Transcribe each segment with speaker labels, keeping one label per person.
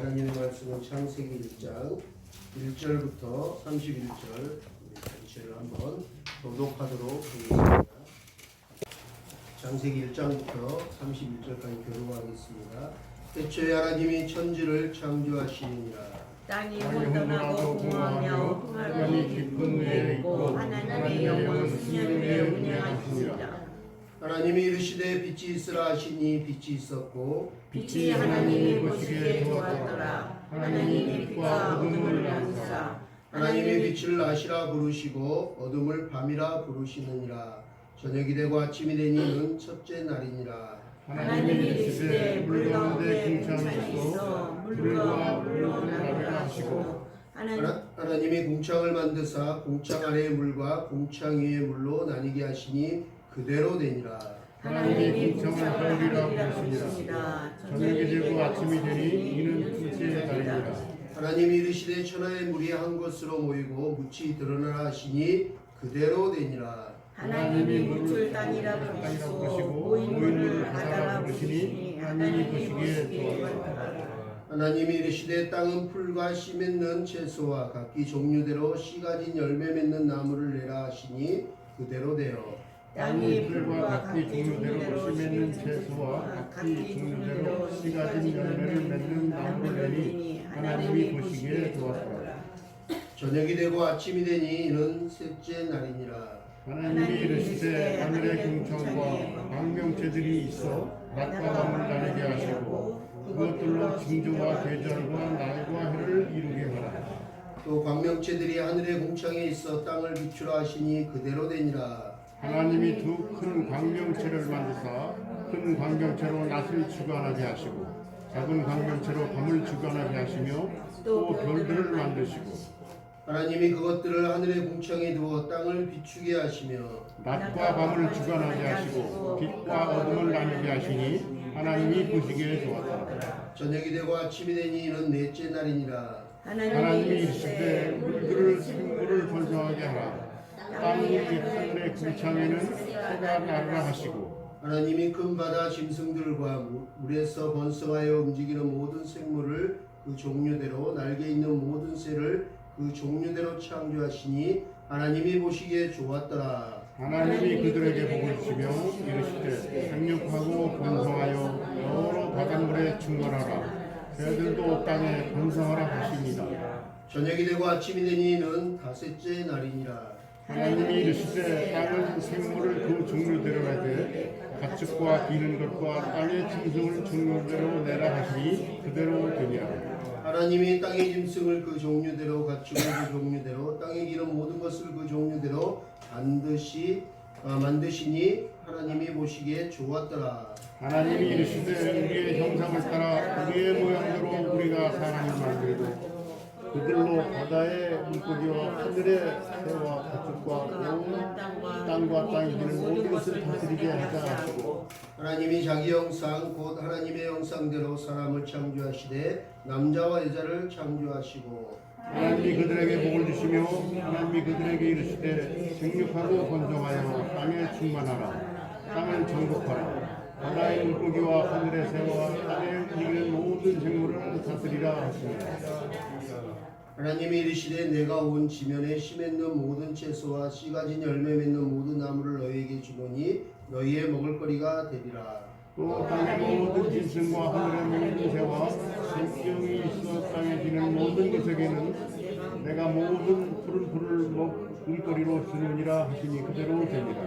Speaker 1: 하나님의 말씀은 창세기 1장 1절부터 31절 전체를 한번 교독하도록 하겠습니다. 창세기 1장부터 31절까지 교독하겠습니다. 태초에 하나님이 천지를 창조하시니라.
Speaker 2: 땅이 혼돈하고 공허하며 흠없이 깊은 위에 있고 하나님의 영은 수면 위에 운행하시니라.
Speaker 1: 하나님이 이르시되 빛이 있으라 하시니 빛이 있었고
Speaker 2: 빛이 하나님이 보시기에 좋았더라. 하나님이 빛과 어둠을 나누사
Speaker 1: 하나님이 빛을 낮이라 부르시고 어둠을 밤이라 부르시느니라. 저녁이 되고 아침이 되니는 첫째 날이니라.
Speaker 2: 하나님이 이르시되 물 가운데 궁창이 있어 물과 물로 나누라 하시고
Speaker 1: 하나님이 궁창을 만드사 궁창 아래의 물과 궁창 위의 물로 나뉘게 하시니 그대로 되니라.
Speaker 2: 하나님이 궁창을 하늘이라 부르시니라.
Speaker 3: 저녁이 되고 아침이 되니 이는 둘째 달이니라.
Speaker 1: 하나님이 이르시되 천하의 물이 한 곳으로 모이고 묻이 드러나라 하시니 그대로 되니라.
Speaker 2: 하나님이 물을 땅이라 부르시고 모인 물을 바다라 부르시니 하나님이 보시기에 좋았더라.
Speaker 1: 하나님이 이르시되 땅은 풀과 씨 맺는 채소와 각기 종류대로 씨 가진 열매 맺는 나무를 내라 하시니 그대로 되어
Speaker 2: 땅이
Speaker 3: 풀과 각기 종류대로 씨 맺는 채소와 각기 종류대로 씨 가진 열매를 맺는 나무를 내니 하나님이 보시기에 좋았더라.
Speaker 1: 저녁이 되고 아침이 되니 이는 셋째 날이니라.
Speaker 3: 하나님이 이르시되 하늘의 궁창과 광명체들이 있어 낮과 밤을 나누게 하시고 그것들로 징조와 계절과 날과 해를 이루게 하라.
Speaker 1: 또 광명체들이 하늘의 궁창에 있어 땅을 비추라 하시니 그대로 되니라.
Speaker 3: 하나님이 두 큰 광명체를 만드사 큰 광명체로 낮을 주관하게 하시고 작은 광명체로 밤을 주관하게 하시며 또 별들을 만드시고
Speaker 1: 하나님이 그것들을 하늘의 궁창에 두어 땅을 비추게 하시며
Speaker 3: 낮과 밤을 주관하게 하시고 빛과 어둠을 나누게 하시니 하나님이 보시기에 좋았더라.
Speaker 1: 저녁이 되고 아침이 되니 이는 넷째 날이니라.
Speaker 3: 하나님이 이르시되 물들을 생물을 번성하게 하라. 땅 위의 하늘의 궁창에는 새가 나르라 하시고
Speaker 1: 하나님이 큰 바다 짐승들과 물에서 번성하여 움직이는 모든 생물을 그 종류대로 날개 있는 모든 새를 그 종류대로 창조하시니 하나님이 보시기에 좋았더라.
Speaker 3: 하나님이 그들에게 복을 주시며 이르시되 생육하고 번성하여 여러 바닷물에 충만하라. 새들도 땅에 번성하라 하십니다.
Speaker 1: 저녁이 되고 아침이 되니 이는 다섯째 날이니라.
Speaker 3: 하나님이 이르시되 땅은 생물을 그 종류대로 하되 가축과 기는 것과 땅의 짐승을 종류대로 내라 하시니 그대로 되니라.
Speaker 1: 하나님이 땅의 짐승을 그 종류대로 가축을 그 종류대로 땅에 기는 모든 것을 그 종류대로 반드시 만드시니 하나님이 보시기에 좋았더라.
Speaker 3: 하나님이 이르시되 우리의 형상을 따라 우리의 모양대로 우리가 사람을 만들고 그들로 바다의 물고기와 하늘의 새와 가축과 온 땅과 땅에 기는 모든 것을 다스리게 하자 하시고
Speaker 1: 하나님이 자기 형상 곧 하나님의 형상대로 사람을 창조하시되 남자와 여자를 창조하시고
Speaker 3: 하나님이 그들에게 복을 주시며 하나님이 그들에게 이르시되 생육하고 번성하여 땅에 충만하라. 땅을 정복하라. 바다의 물고기와 하늘의 새와 땅에 움직이는 모든 생물을 다스리라 하시니라.
Speaker 1: 하나님이 이르시되 내가 온 지면에 씨 맺는 모든 채소와 씨 가진 열매 맺는 모든 나무를 너희에게 주노니 너희의 먹을거리가 되리라.
Speaker 3: 또 땅의 모든 짐승과 하늘의 모든 새와 생명이 있어 땅에 기는 모든 것에게는 내가 모든 푸른 풀을 먹을거리로 주느니라 하시니 그대로 되니라.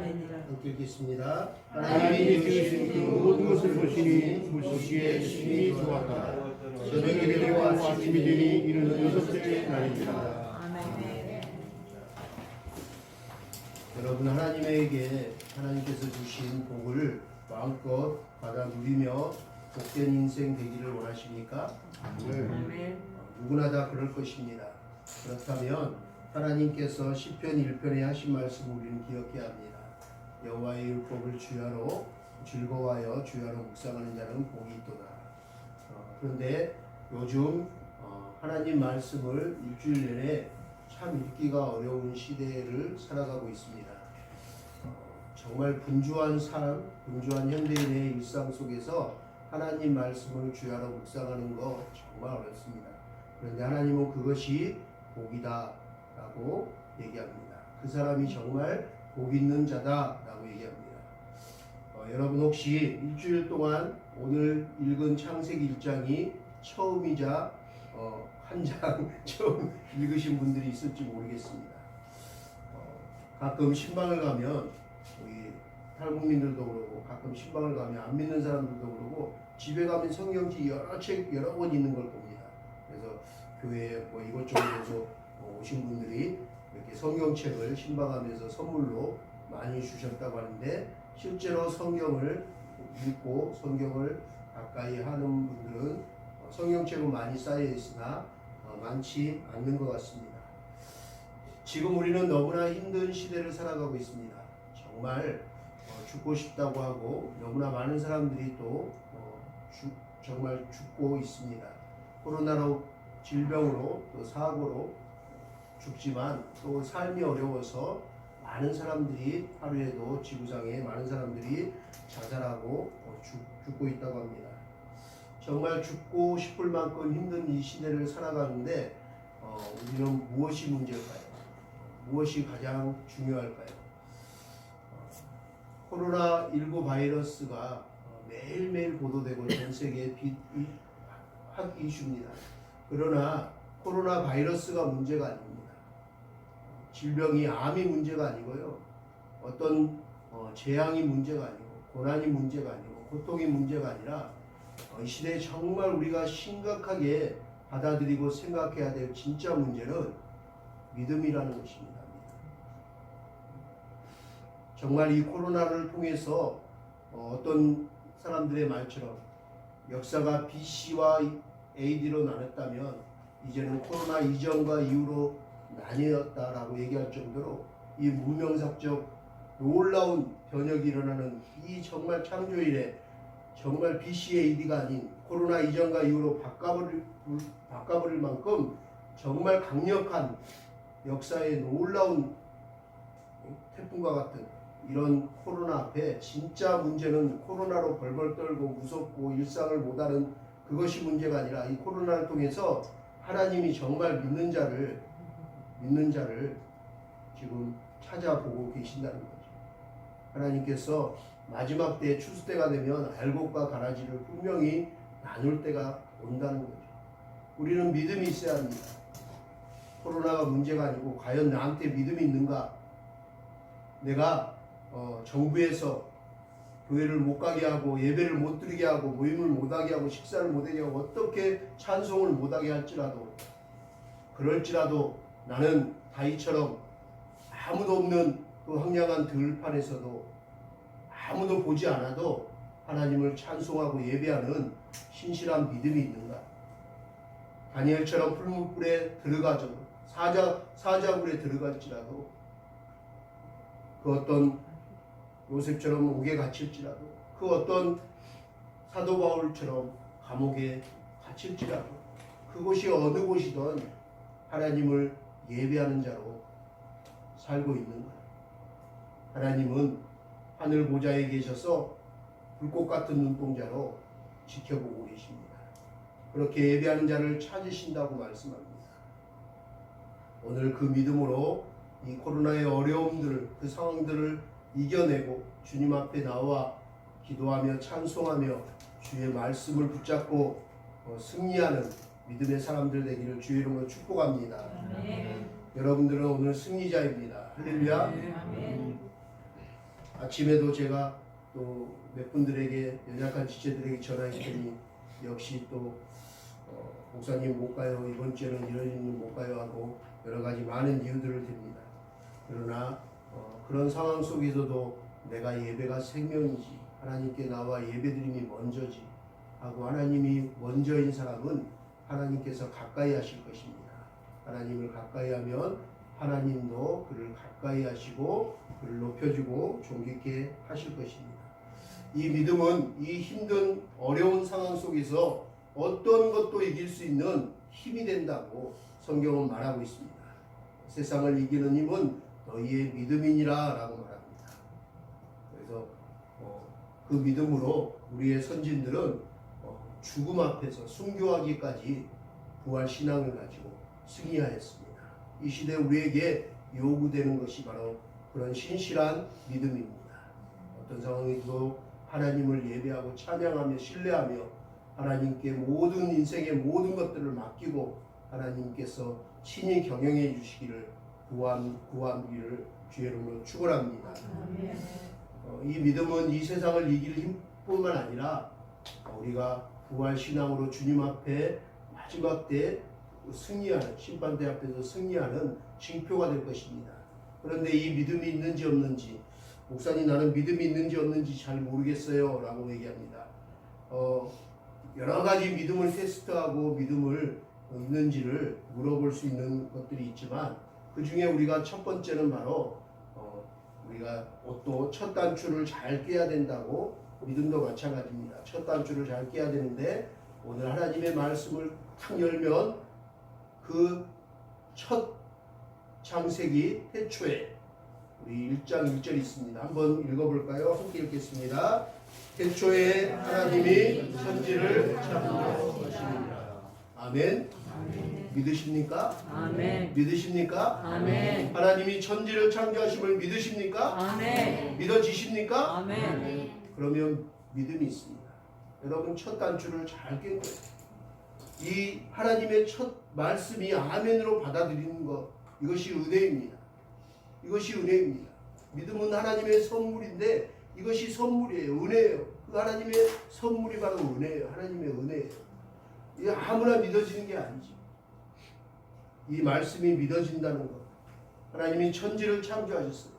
Speaker 1: 함께 읽겠습니다.
Speaker 3: 하나님이 지으신 그 모든 것을 보시니 보시기에 심히 좋았다. 저녁이 되고 아침이 되니 이는 여섯째 날입니다.
Speaker 1: 여러분 하나님께서 주신 복을 마음껏 받아 누리며 복된 인생 되기를 원하십니까?
Speaker 3: 네.
Speaker 1: 누구나 다 그럴 것입니다. 그렇다면 하나님께서 시편 1편에 하신 말씀을 우리는 기억해야 합니다. 여호와의 율법을 주야로 즐거워하여 주야로 묵상하는 자는 복이 있도다. 그런데 요즘 하나님 말씀을 일주일 내내 참 읽기가 어려운 시대를 살아가고 있습니다. 정말 분주한 삶, 분주한 현대인의 일상 속에서 하나님 말씀을 주야로 묵상하는 거 정말 어렵습니다. 그런데 하나님은 그것이 복이다라고 얘기합니다. 그 사람이 정말 복 있는 자다라고 얘기합니다. 여러분 혹시 일주일 동안 오늘 읽은 창세기 1장이 처음이자 한 장 처음 읽으신 분들이 있을지 모르겠습니다. 가끔 신방을 가면 우리 탈북민들도 그러고 가끔 신방을 가면 안 믿는 사람들도 그러고 집에 가면 성경책 여러 책 여러 권 있는 걸 봅니다. 그래서 교회에 뭐 이것저것에서 오신 분들이 이렇게 성경책을 신방하면서 선물로 많이 주셨다고 하는데 실제로 성경을 읽고 성경을 가까이 하는 분들은 성경책은 많이 쌓여 있으나 많지 않는 것 같습니다. 지금 우리는 너무나 힘든 시대를 살아가고 있습니다. 정말 죽고 싶다고 하고 너무나 많은 사람들이 또 정말 죽고 있습니다. 코로나로 질병으로 또 사고로 죽지만 또 삶이 어려워서 많은 사람들이 하루에도 지구상에 많은 사람들이 자살하고 죽고 있다고 합니다. 정말 죽고 싶을 만큼 힘든 이 시대를 살아가는데 우리는 무엇이 문제일까요? 무엇이 가장 중요할까요? 코로나19 바이러스가 매일매일 보도되고 전 세계에 핫 이슈입니다. 그러나 코로나 바이러스가 문제가 아닙니다. 질병이 암이 문제가 아니고요. 어떤 재앙이 문제가 아니고 고난이 문제가 아니고 고통이 문제가 아니라 이 시대에 정말 우리가 심각하게 받아들이고 생각해야 될 진짜 문제는 믿음이라는 것입니다. 정말 이 코로나를 통해서 어떤 사람들의 말처럼 역사가 BC와 AD로 나눴다면 이제는 코로나 이전과 이후로 나뉘었다라고 얘기할 정도로 이 문명사적 놀라운 변혁이 일어나는 이 정말 창조일에 정말 BC AD가 아닌 코로나 이전과 이후로 바꿔버릴 만큼 정말 강력한 역사의 놀라운 태풍과 같은 이런 코로나 앞에 진짜 문제는 코로나로 벌벌 떨고 무섭고 일상을 못하는 그것이 문제가 아니라 이 코로나를 통해서 하나님이 정말 믿는 자를 지금 찾아보고 계신다는 거죠. 하나님께서 마지막 때 추수 때가 되면 알곡과 가라지를 분명히 나눌 때가 온다는 거죠. 우리는 믿음이 있어야 합니다. 코로나가 문제가 아니고 과연 나한테 믿음이 있는가? 내가 정부에서 교회를 못 가게 하고 예배를 못 드리게 하고 모임을 못 하게 하고 식사를 못 하게 하고 어떻게 찬송을 못 하게 할지라도 그럴지라도 나는 다윗처럼 아무도 없는 그 황량한 들판에서도 아무도 보지 않아도 하나님을 찬송하고 예배하는 신실한 믿음이 있는가? 다니엘처럼 풀무불에 들어가죠. 사자굴에 들어갈지라도 그 어떤 요셉처럼 옥에 갇힐지라도 그 어떤 사도 바울처럼 감옥에 갇힐지라도 그곳이 어느 곳이든 하나님을 예배하는 자로 살고 있는 거예요. 하나님은 하늘 보좌에 계셔서 불꽃 같은 눈동자로 지켜보고 계십니다. 그렇게 예배하는 자를 찾으신다고 말씀합니다. 오늘 그 믿음으로 이 코로나의 어려움들, 그 상황들을 이겨내고 주님 앞에 나와 기도하며 찬송하며 주의 말씀을 붙잡고 승리하는 믿음의 사람들 되기를 주의 이름으로 축복합니다. 아멘. 여러분들은 오늘 승리자입니다. 할렐루야. 아멘. 아침에도 제가 또 몇 분들에게 연약한 지체들에게 전화했더니 역시 또 목사님 못 가요. 이번 주에는 이런 일은 못 가요 하고 여러 가지 많은 이유들을 댑니다. 그러나 그런 상황 속에서도 내가 예배가 생명이지 하나님께 나와 예배드림이 먼저지 하고 하나님이 먼저인 사람은 하나님께서 가까이 하실 것입니다. 하나님을 가까이 하면 하나님도 그를 가까이 하시고 그를 높여주고 존귀케 하실 것입니다. 이 믿음은 이 힘든 어려운 상황 속에서 어떤 것도 이길 수 있는 힘이 된다고 성경은 말하고 있습니다. 세상을 이기는 힘은 너희의 믿음이니라 라고 말합니다. 그래서 그 믿음으로 우리의 선진들은 죽음 앞에서 순교하기까지 부활 신앙을 가지고 승리하였습니다. 이 시대 우리에게 요구되는 것이 바로 그런 신실한 믿음입니다. 어떤 상황에도 하나님을 예배하고 찬양하며 신뢰하며 하나님께 모든 인생의 모든 것들을 맡기고 하나님께서 친히 경영해 주시기를 구하기를 주의 이름으로 축원합니다. 이 믿음은 이 세상을 이길 힘뿐만 아니라 우리가 부활 신앙으로 주님 앞에 마지막 때 승리하는 심판대 앞에서 승리하는 징표가 될 것입니다. 그런데 이 믿음이 있는지 없는지 목사님 나는 믿음이 있는지 없는지 잘 모르겠어요 라고 얘기합니다. 여러 가지 믿음을 테스트하고 믿음을 있는지를 물어볼 수 있는 것들이 있지만 그 중에 우리가 첫 번째는 바로 우리가 옷도 첫 단추를 잘 깨야 된다고 믿음도 마찬가지입니다. 첫 단추를 잘 깨야 되는데 오늘 하나님의 말씀을 탁 열면 그 첫 창세기 태초에 우리 1장 1절이 있습니다. 한번 읽어볼까요? 함께 읽겠습니다. 태초에 하나님이 천지를 창조하시니라. 아멘. 믿으십니까?
Speaker 2: 아멘.
Speaker 1: 믿으십니까?
Speaker 2: 아멘.
Speaker 1: 하나님이 천지를 창조하심을 믿으십니까?
Speaker 2: 아멘.
Speaker 1: 믿어지십니까?
Speaker 2: 아멘.
Speaker 1: 그러면 믿음이 있습니다. 여러분 첫 단추를 잘 깬 거예요. 이 하나님의 첫 말씀이 아멘으로 받아들이는 것 이것이 은혜입니다. 이것이 은혜입니다. 믿음은 하나님의 선물인데 이것이 선물이에요. 은혜예요. 그 하나님의 선물이 바로 은혜예요. 하나님의 은혜예요. 이게 아무나 믿어지는 게 아니지. 이 말씀이 믿어진다는 것. 하나님이 천지를 창조하셨어요.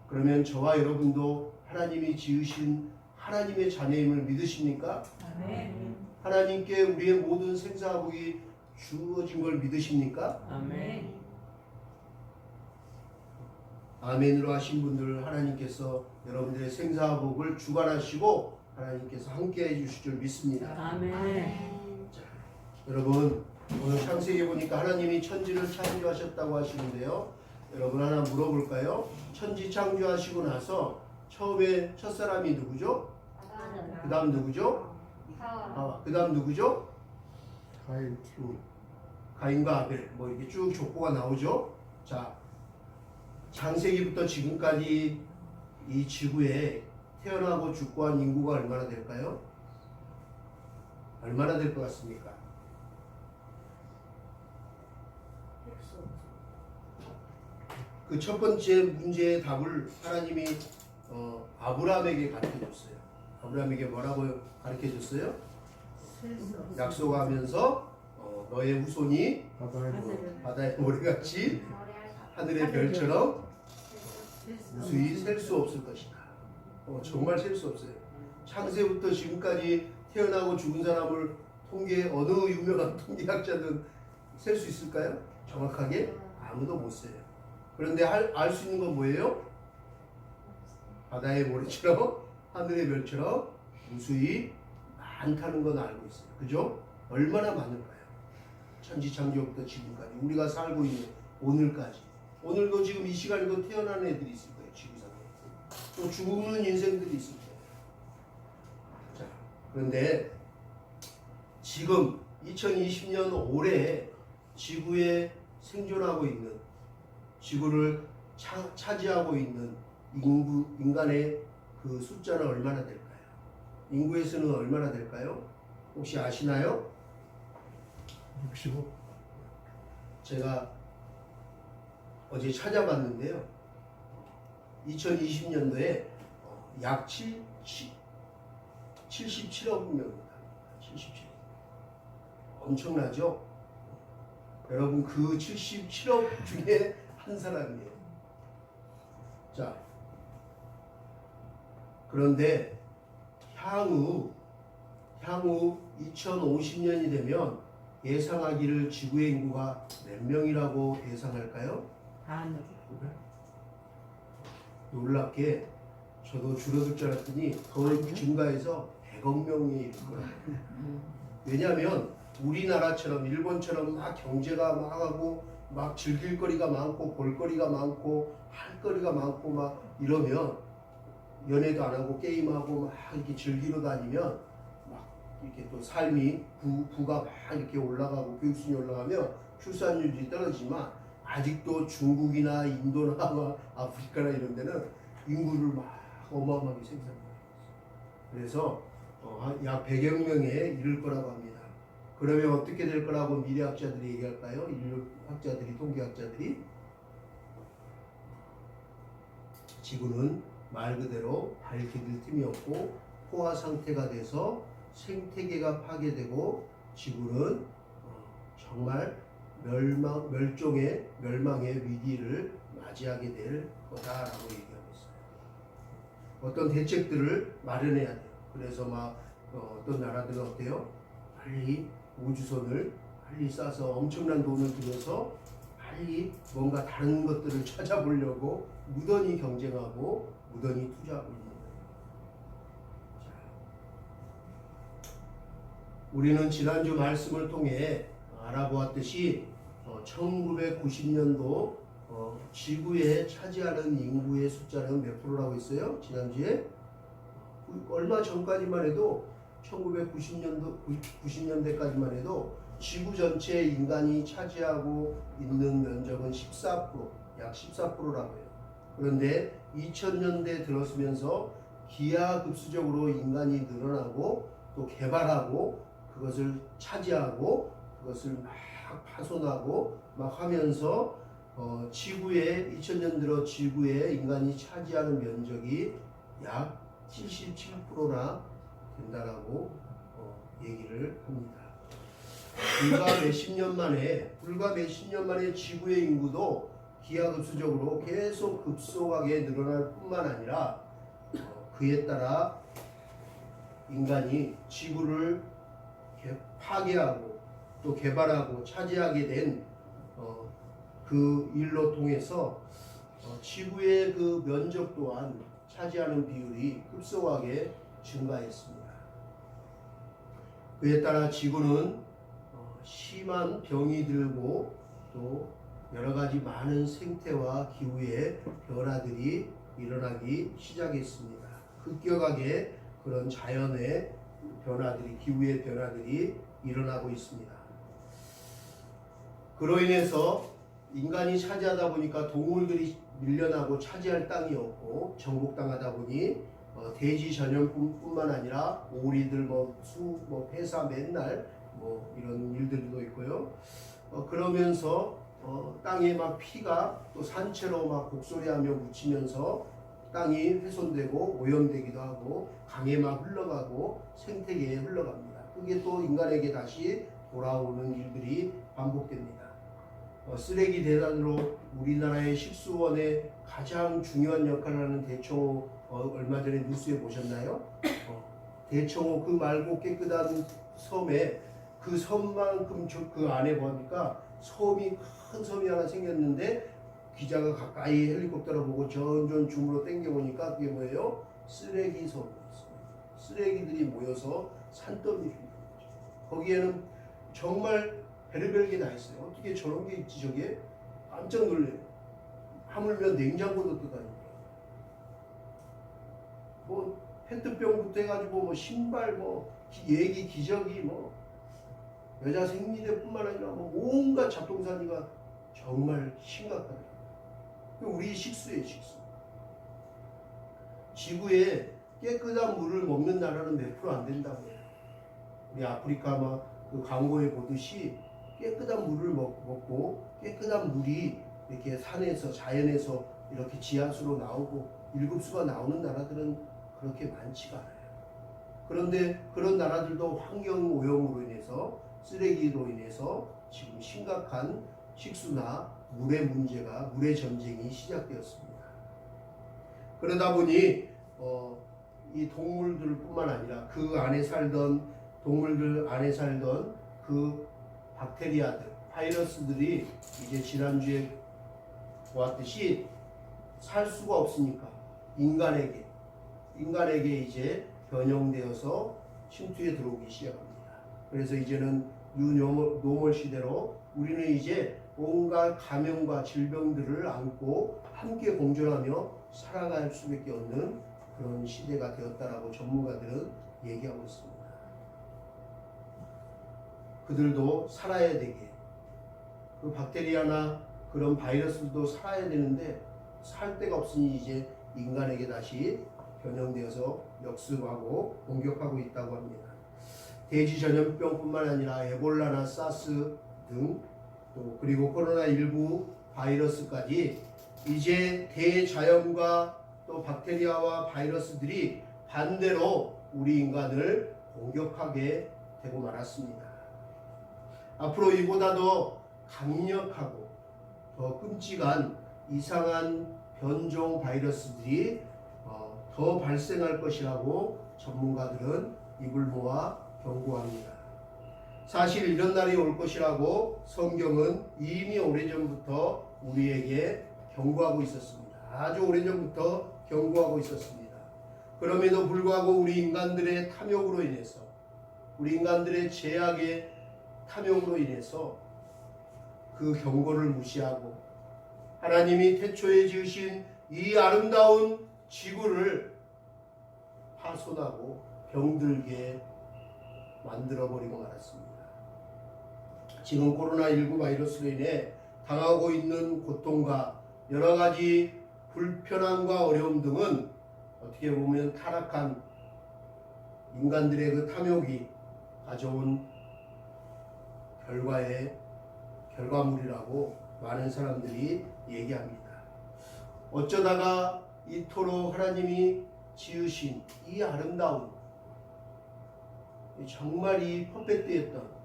Speaker 1: 그러면 저와 여러분도 하나님이 지으신 하나님의 자녀임을 믿으십니까?
Speaker 2: 아멘.
Speaker 1: 하나님께 우리의 모든 생사복이 주어진 걸 믿으십니까?
Speaker 2: 아멘.
Speaker 1: 아멘으로 하신 분들 하나님께서 여러분들의 생사복을 주관하시고 하나님께서 함께 해주실 줄 믿습니다.
Speaker 2: 아멘.
Speaker 1: 자, 여러분 오늘 창세기에 보니까 하나님이 천지를 창조하셨다고 하시는데요. 여러분 하나 물어볼까요? 천지 창조하시고 나서 처음에 첫사람이 누구죠? 그 다음 누구죠? 그 다음 누구죠?
Speaker 3: 가인.
Speaker 1: 가인과 아벨 뭐 이렇게 쭉 족보가 나오죠. 자, 창세기부터 지금까지 이 지구에 태어나고 죽고 한 인구가 얼마나 될까요? 얼마나 될 것 같습니까? 그 첫 번째 문제의 답을 하나님이 아브라함에게 가르쳐줬어요. 아브라함에게 뭐라고 가르쳐줬어요? 약속하면서 너의 후손이 바다의 모래같이 하늘의 별처럼 무수히 셀 수 없을 것이다. 정말 셀 수 없어요. 창세부터 지금까지 태어나고 죽은 사람을 어느 유명한 통계학자든 셀 수 있을까요? 정확하게 아무도 못 세요. 그런데 알 수 있는 건 뭐예요? 바다의 모래처럼 하늘의 별처럼 무수히 많다는 건 알고 있어요. 그죠? 얼마나 많을까요? 천지창조부터 지금까지 우리가 살고 있는 오늘까지. 오늘도 지금 이 시간에도 태어나는 애들이 있을 거예요. 지구상에. 또 죽는 인생들이 있을 거예요. 자, 그런데 지금 2020년 올해 지구에 생존하고 있는 지구를 차지하고 있는 인간의 그 숫자는 얼마나 될까요? 인구의 수는 얼마나 될까요? 혹시 아시나요?
Speaker 3: 65.
Speaker 1: 제가 어제 찾아봤는데요. 2020년도에 약 77억 명입니다. 77억. 엄청나죠? 여러분 그 77억 중에 한 사람이에요. 자, 그런데 향후 2050년이 되면 예상하기를 지구의 인구가 몇 명이라고 예상할까요?
Speaker 2: 반.
Speaker 1: 놀랍게 저도 줄어들 줄 알았더니 더 증가해서 100억 명이 이를 거예요. 왜냐하면 우리나라처럼 일본처럼 막 경제가 막 하고 막 즐길 거리가 많고 볼거리가 많고 할 거리가 많고 막 이러면 연애도 안 하고 게임하고 막 이렇게 즐기러 다니면 막 이렇게 또 삶이 부가 막 이렇게 올라가고 교육 수준이 올라가면 출산율이 떨어지지만 아직도 중국이나 인도나 막 아프리카나 이런 데는 인구를 막 어마어마하게 생산합니다. 그래서 약 100여 명에 이를 거라고 합니다. 그러면 어떻게 될 거라고 미래학자들이 얘기할까요? 인류학자들이, 통계학자들이 지구는 말 그대로 밝혀질 틈이 없고 포화 상태가 돼서 생태계가 파괴되고 지구는 정말 멸망의 위기를 맞이하게 될 거다라고 얘기하고 있어요. 어떤 대책들을 마련해야 돼요. 그래서 막 어떤 나라들은 어때요? 빨리 우주선을 빨리 쏴서 엄청난 돈을 들여서 빨리 뭔가 다른 것들을 찾아보려고 무던히 경쟁하고 무던히 투자하고 있는 거예요. 자, 우리는 지난주 말씀을 통해 알아보았듯이 1990년도 지구에 차지하는 인구의 숫자는 몇 프로라고 했어요? 지난주에 얼마 전까지만 해도 1990년대까지만 해도 지구 전체 인간이 차지하고 있는 면적은 14%, 약 14%라고 해요. 그런데 2000년대 들어서면서 기하급수적으로 인간이 늘어나고 또 개발하고 그것을 차지하고 그것을 막 파손하고 막 하면서 지구에 2000년 들어 지구에 인간이 차지하는 면적이 약 77%나 된다라고 얘기를 합니다. 불과 몇십 년 만에 지구의 인구도 기하급수적으로 계속 급속하게 늘어날 뿐만 아니라 그에 따라 인간이 지구를 파괴하고 또 개발하고 차지하게 된 그 일로 통해서 지구의 그 면적 또한 차지하는 비율이 급속하게 증가했습니다. 그에 따라 지구는 심한 병이 들고 또 여러 가지 많은 생태와 기후의 변화들이 일어나기 시작했습니다. 급격하게 그런 자연의 변화들이, 기후의 변화들이 일어나고 있습니다. 그로 인해서 인간이 차지하다 보니까 동물들이 밀려나고 차지할 땅이 없고 정복당하다 보니 돼지 전염뿐만 아니라 오리들 폐사 맨날 이런 일들도 있고요. 그러면서 땅에 막 피가 또 산채로 막 곡소리하며 묻히면서 땅이 훼손되고 오염되기도 하고 강에 막 흘러가고 생태계에 흘러갑니다. 그게 또 인간에게 다시 돌아오는 일들이 반복됩니다. 쓰레기 대란으로 우리나라의 식수원에 가장 중요한 역할을 하는 대청호 얼마 전에 뉴스에 보셨나요? 대청호 그 말고 깨끗한 섬에 그 섬만큼 그 안에 보니까 큰 섬이 하나 생겼는데 기자가 가까이 헬리콥터로 보고 전전 줌으로 당겨보니까 그게 뭐예요? 쓰레기 섬이었어요. 쓰레기들이 모여서 산더미를 이루는 거죠. 거기에는 정말 별의별 게 다 있어요. 어떻게 저런 게 있지 저게? 깜짝 놀래요. 하물며 냉장고도 뜯어다니고 페트병부터 해가지고 신발 얘기 기저귀 여자 생리대뿐만 아니라 온갖 잡동사니가 정말 심각하다. 우리 식수예요, 식수. 지구에 깨끗한 물을 먹는 나라는 몇 프로 안 된다고 해요. 우리 아프리카 그 광고에 보듯이 깨끗한 물을 먹고 깨끗한 물이 이렇게 산에서 자연에서 이렇게 지하수로 나오고 일급수가 나오는 나라들은 그렇게 많지가 않아요. 그런데 그런 나라들도 환경 오염으로 인해서 쓰레기로 인해서 지금 심각한 식수나 물의 문제가 물의 전쟁이 시작되었습니다. 그러다 보니 이 동물들뿐만 아니라 그 안에 살던 동물들 안에 살던 그 박테리아들, 바이러스들이 이제 지난주에 보았듯이 살 수가 없으니까 인간에게 이제 변형되어서 침투에 들어오기 시작합니다. 그래서 이제는 뉴노멀 시대로 우리는 이제 온갖 감염과 질병들을 안고 함께 공존하며 살아갈 수밖에 없는 그런 시대가 되었다라고 전문가들은 얘기하고 있습니다. 그들도 살아야 되게, 그 박테리아나 그런 바이러스도 살아야 되는데 살 데가 없으니 이제 인간에게 다시 변형되어서 역습하고 공격하고 있다고 합니다. 돼지 전염병뿐만 아니라 에볼라나 사스 등 또 그리고 코로나19 바이러스까지 이제 대자연과 또 박테리아와 바이러스들이 반대로 우리 인간을 공격하게 되고 말았습니다. 앞으로 이보다 더 강력하고 더 끔찍한 이상한 변종 바이러스들이 더 발생할 것이라고 전문가들은 입을 모아 경고합니다. 사실 이런 날이 올 것이라고 성경은 이미 오래전부터 우리에게 경고하고 있었습니다. 아주 오래전부터 경고하고 있었습니다. 그럼에도 불구하고 우리 인간들의 탐욕으로 인해서, 우리 인간들의 죄악의 탐욕으로 인해서 그 경고를 무시하고 하나님이 태초에 지으신 이 아름다운 지구를 파손하고 병들게 만들어버리고 말았습니다. 지금 코로나19 바이러스로 인해 당하고 있는 고통과 여러 가지 불편함과 어려움 등은 어떻게 보면 타락한 인간들의 그 탐욕이 가져온 결과물이라고 많은 사람들이 얘기합니다. 어쩌다가 이토록 하나님이 지으신 이 아름다운, 정말 이 퍼펙트했던,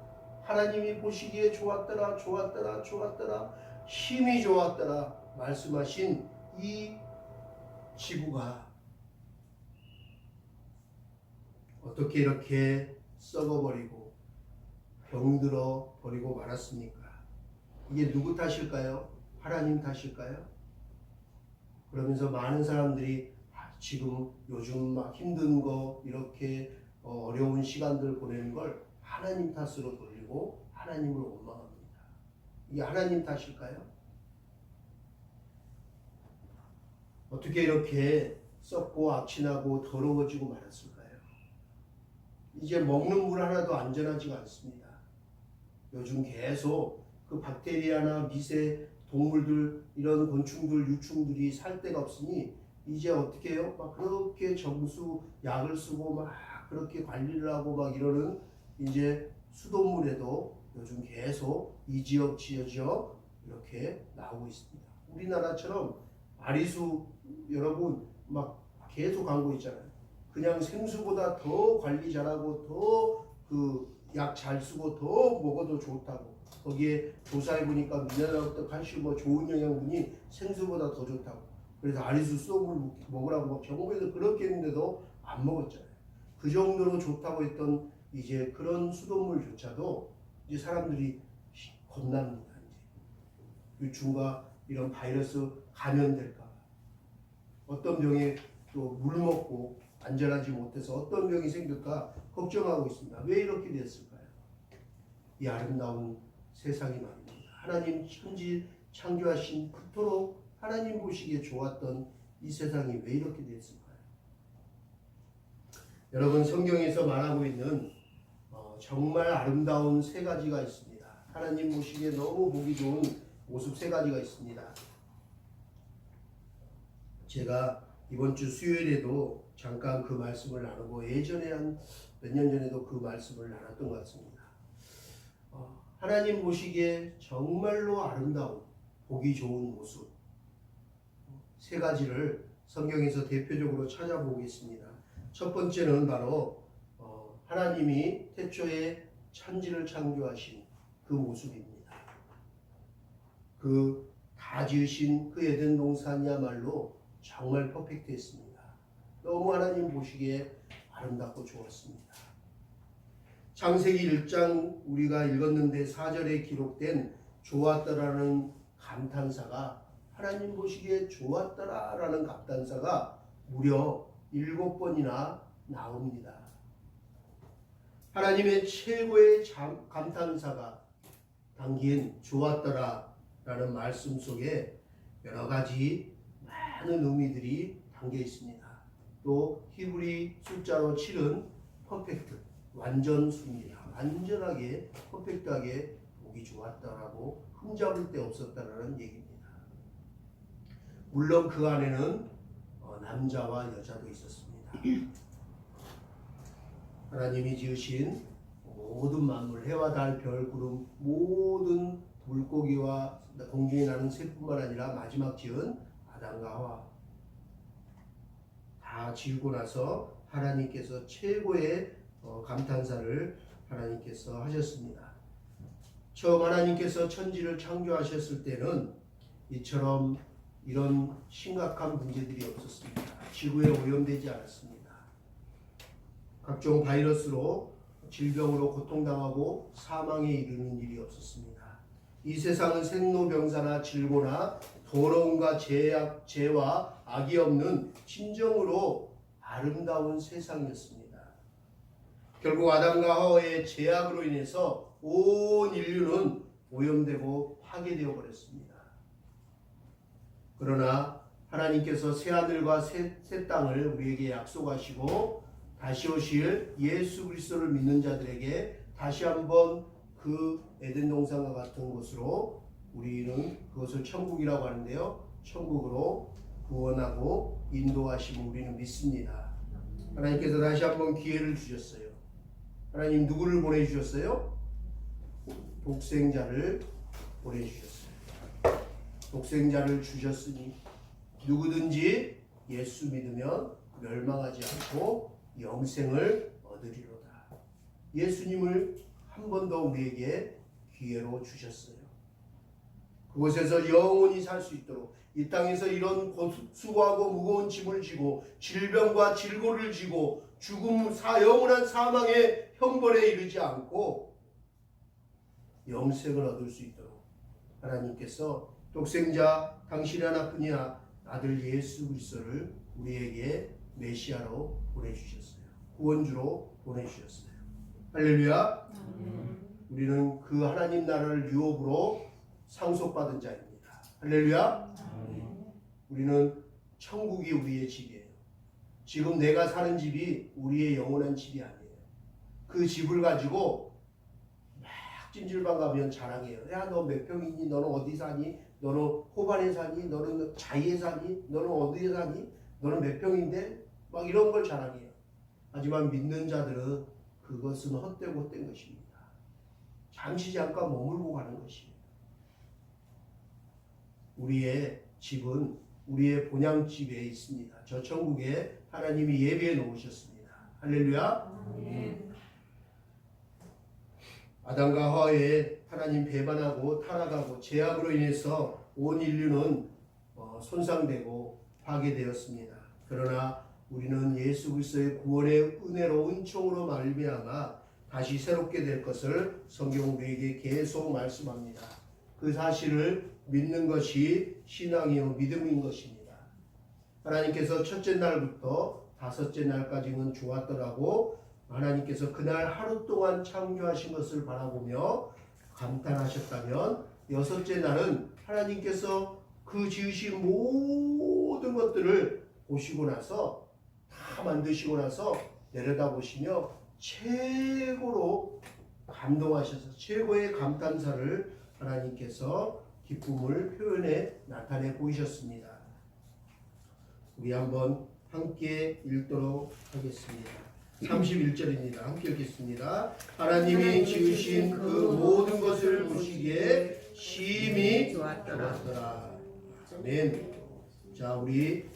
Speaker 1: 하나님이 보시기에 좋았더라 힘이 좋았더라 말씀하신 이 지구가 어떻게 이렇게 썩어버리고 병들어 버리고 말았습니까? 이게 누구 탓일까요? 하나님 탓일까요? 그러면서 많은 사람들이 지금 요즘 막 힘든 거 이렇게 어려운 시간들 보내는 걸 하나님 탓으로 돌리고 하나님을 원망합니다. 이게 하나님 탓일까요? 어떻게 이렇게 썩고 악취나고 더러워지고 말았을까요? 이제 먹는 물 하나도 안전하지가 않습니다. 요즘 계속 그 박테리아나 미세 동물들, 이런 곤충들, 유충들이 살 데가 없으니 이제 어떻게 해요? 막 그렇게 정수 약을 쓰고 막 그렇게 관리를 하고 막 이러는 이제 수돗물에도 요즘 계속 이 지역 이렇게 나오고 있습니다. 우리나라처럼 아리수 여러분 막 계속 광고 있잖아요. 그냥 생수보다 더 관리 잘하고 더 그 약 잘 쓰고 더 먹어도 좋다고. 거기에 조사해 보니까 미네랄부터 칼슘 뭐 좋은 영양분이 생수보다 더 좋다고. 그래서 아리수 수돗물 먹으라고 막 전국에서 그렇게 했는데도 안 먹었잖아요. 그 정도로 좋다고 했던 이제 그런 수돗물조차도 이제 사람들이 겁납니다. 이제 유충과 이런 바이러스 감염될까, 어떤 병에 또 물 먹고 안전하지 못해서 어떤 병이 생길까 걱정하고 있습니다. 왜 이렇게 됐을까요? 이 아름다운 세상이 말입니다. 하나님 천지 창조하신 그토록 하나님 보시기에 좋았던 이 세상이 왜 이렇게 됐을까요? 여러분, 성경에서 말하고 있는 정말 아름다운 세 가지가 있습니다. 하나님 보시기에 너무 보기 좋은 모습 세 가지가 있습니다. 제가 이번 주 수요일에도 잠깐 그 말씀을 나누고 예전에 한 몇 년 전에도 그 말씀을 나눴던 것 같습니다. 하나님 보시기에 정말로 아름다운 보기 좋은 모습 세 가지를 성경에서 대표적으로 찾아보겠습니다. 첫 번째는 바로 하나님이 태초에 천지를 창조하신 그 모습입니다. 그 다 지으신 그 에덴 동산이야말로 정말 퍼펙트했습니다. 너무 하나님 보시기에 아름답고 좋았습니다. 창세기 1장 우리가 읽었는데 4절에 기록된 좋았더라는 감탄사가, 하나님 보시기에 좋았더라라는 감탄사가 무려 7번이나 나옵니다. 하나님의 최고의 감탄사가 담긴 좋았더라라는 말씀 속에 여러 가지 많은 의미들이 담겨 있습니다. 또 히브리 숫자로 7은 퍼펙트, 완전수입니다. 완전하게 퍼펙트하게 보기 좋았다라고 흠잡을 데 없었다라는 얘기입니다. 물론 그 안에는 남자와 여자도 있었습니다. 하나님이 지으신 모든 만물, 해와 달, 별, 구름, 모든 물고기와 공중에 나는 새뿐만 아니라 마지막 지은 아담과 하와 다 지우고 나서 하나님께서 최고의 감탄사를 하나님께서 하셨습니다. 처음 하나님께서 천지를 창조하셨을 때는 이처럼 이런 심각한 문제들이 없었습니다. 지구에 오염되지 않았습니다. 각종 바이러스로 질병으로 고통당하고 사망에 이르는 일이 없었습니다. 이 세상은 생로병사나 질고나 더러움과 죄와 악이 없는 진정으로 아름다운 세상이었습니다. 결국 아담과 하와의 죄악으로 인해서 온 인류는 오염되고 파괴되어 버렸습니다. 그러나 하나님께서 새하늘과 새 땅을 우리에게 약속하시고 다시 오실 예수 그리스도를 믿는 자들에게 다시 한번 그 에덴 동산과 같은 곳으로 우리는 그것을 천국이라고 하는데요. 천국으로 구원하고 인도하심을 우리는 믿습니다. 하나님께서 다시 한번 기회를 주셨어요. 하나님 누구를 보내주셨어요? 독생자를 보내주셨어요. 독생자를 주셨으니 누구든지 예수 믿으면 멸망하지 않고 영생을 얻으리로다. 예수님을 한 번 더 우리에게 기회로 주셨어요. 그곳에서 영원히 살 수 있도록 이 땅에서 이런 수고하고 무거운 짐을 지고 질병과 질고를 지고 죽음, 영원한 사망의 형벌에 이르지 않고 영생을 얻을 수 있도록 하나님께서 독생자 당신의 하나뿐인 아들 예수 그리스도를 우리에게 메시아로 보내주셨어요. 구원주로 보내주셨어요. 할렐루야. 우리는 그 하나님 나라를 유업으로 상속받은 자입니다. 할렐루야. 우리는 천국이 우리의 집이에요. 지금 내가 사는 집이 우리의 영원한 집이 아니에요. 그 집을 가지고 막 찜질방 가면 자랑해요. 야, 너 몇 평이니? 너는 어디 사니? 너는 호반에 사니? 너는 자이에 사니? 너는 어디에 사니? 너는 몇 평인데? 막 이런 걸 자랑해요. 하지만 믿는 자들은 그것은 헛되고 헛된 것입니다. 잠시 잠깐 머물고 가는 것이에요. 우리의 집은 우리의 본향집에 있습니다. 저 천국에 하나님이 예비해 놓으셨습니다. 할렐루야. 아담과 하와의 하나님 배반하고 타락하고 죄악으로 인해서 온 인류는 손상되고 파괴되었습니다. 그러나 우리는 예수 그리스도의 구원의 은혜로 은총으로 말미암아 다시 새롭게 될 것을 성경 우리에게 계속 말씀합니다. 그 사실을 믿는 것이 신앙이요 믿음인 것입니다. 하나님께서 첫째 날부터 다섯째 날까지는 좋았더라고 하나님께서 그날 하루 동안 창조하신 것을 바라보며 감탄하셨다면 여섯째 날은 하나님께서 그 지으신 모든 것들을 보시고 나서 다 만드시고 나서 내려다보시며 최고로 감동하셔서 최고의 감탄사를 하나님께서 기쁨을 표현해 나타내 보이셨습니다. 우리 한번 함께 읽도록 하겠습니다. 31절입니다. 함께 읽겠습니다. 하나님이 지으신 그 모든 것을 보시기에 심히 좋았더라. 아멘. 자, 우리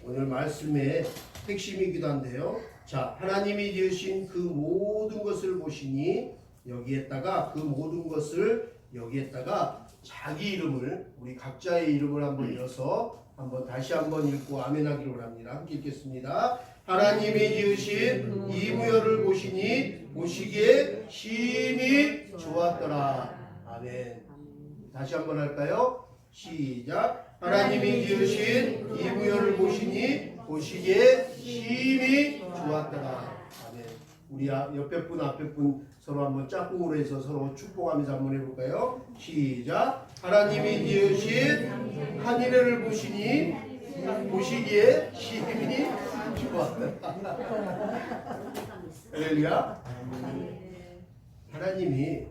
Speaker 1: 오늘 말씀의 핵심이기도 한데요. 자, 하나님이 지으신 그 모든 것을 보시니 여기에다가 그 모든 것을 여기에다가 자기 이름을 우리 각자의 이름을 한번 이어서 한번 다시 한번 읽고 아멘하기로 합니다. 함께 읽겠습니다. 하나님이 지으신 이 무열을 보시기에 심히 좋았더라. 아멘. 다시 한번 할까요? 시작. 하나님이 지으신 이 무열을 보시기에 심히 좋았더라. 아멘. 우리 옆에 분 앞에 분 서로 한번 짝꿍으로 해서 서로 축복하면서 한번 해볼까요? 시작. 하나님이 지으신 하늘을 보시기에 심히 좋았더라. 할렐루야. 하나님이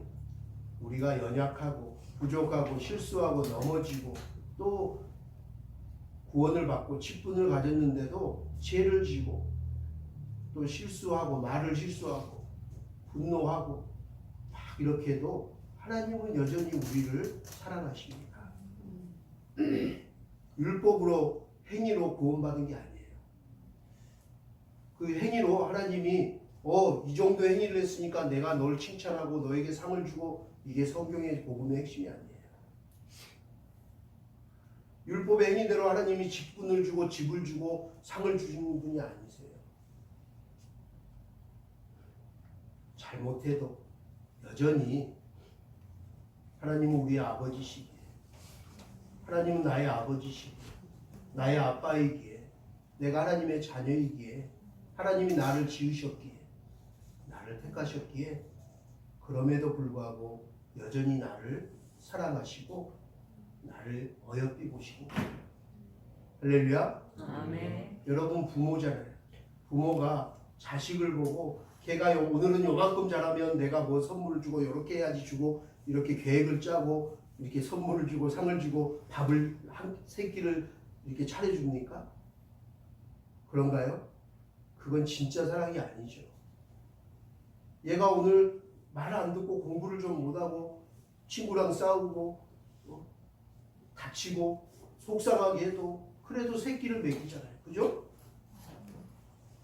Speaker 1: 우리가 연약하고 부족하고 실수하고 넘어지고 또 구원을 받고 직분을 가졌는데도 죄를 지고 또 실수하고 말을 실수하고 분노하고 막 이렇게 해도 하나님은 여전히 우리를 사랑하십니다. 율법으로 행위로 구원받은 게 아니에요. 그 행위로 하나님이 이 정도 행위를 했으니까 내가 널 칭찬하고 너에게 상을 주고 이게 성경의 복음의 핵심이 아니에요. 율법의 행위대로 하나님이 직분을 주고 집을 주고 상을 주시는 분이 아니세요. 잘못해도 여전히 하나님은 우리의 아버지시기에, 하나님은 나의 아버지시기에, 나의 아빠이기에, 내가 하나님의 자녀이기에, 하나님이 나를 지으셨기에, 나를 택하셨기에, 그럼에도 불구하고 여전히 나를 사랑하시고 나를 어여삐 보시고. 할렐루야.
Speaker 2: 아멘.
Speaker 1: 여러분 부모잖아요. 부모가 자식을 보고 걔가 오늘은 요만큼 잘하면 내가 뭐 선물을 주고 이렇게 해야지 주고 이렇게 계획을 짜고 이렇게 선물을 주고 상을 주고 밥을 세 끼를 이렇게 차려줍니까? 그런가요? 그건 진짜 사랑이 아니죠. 얘가 오늘 말 안 듣고 공부를 좀 못하고 친구랑 싸우고 다치고 속상하게 해도 그래도 새끼를 먹이잖아요. 그죠?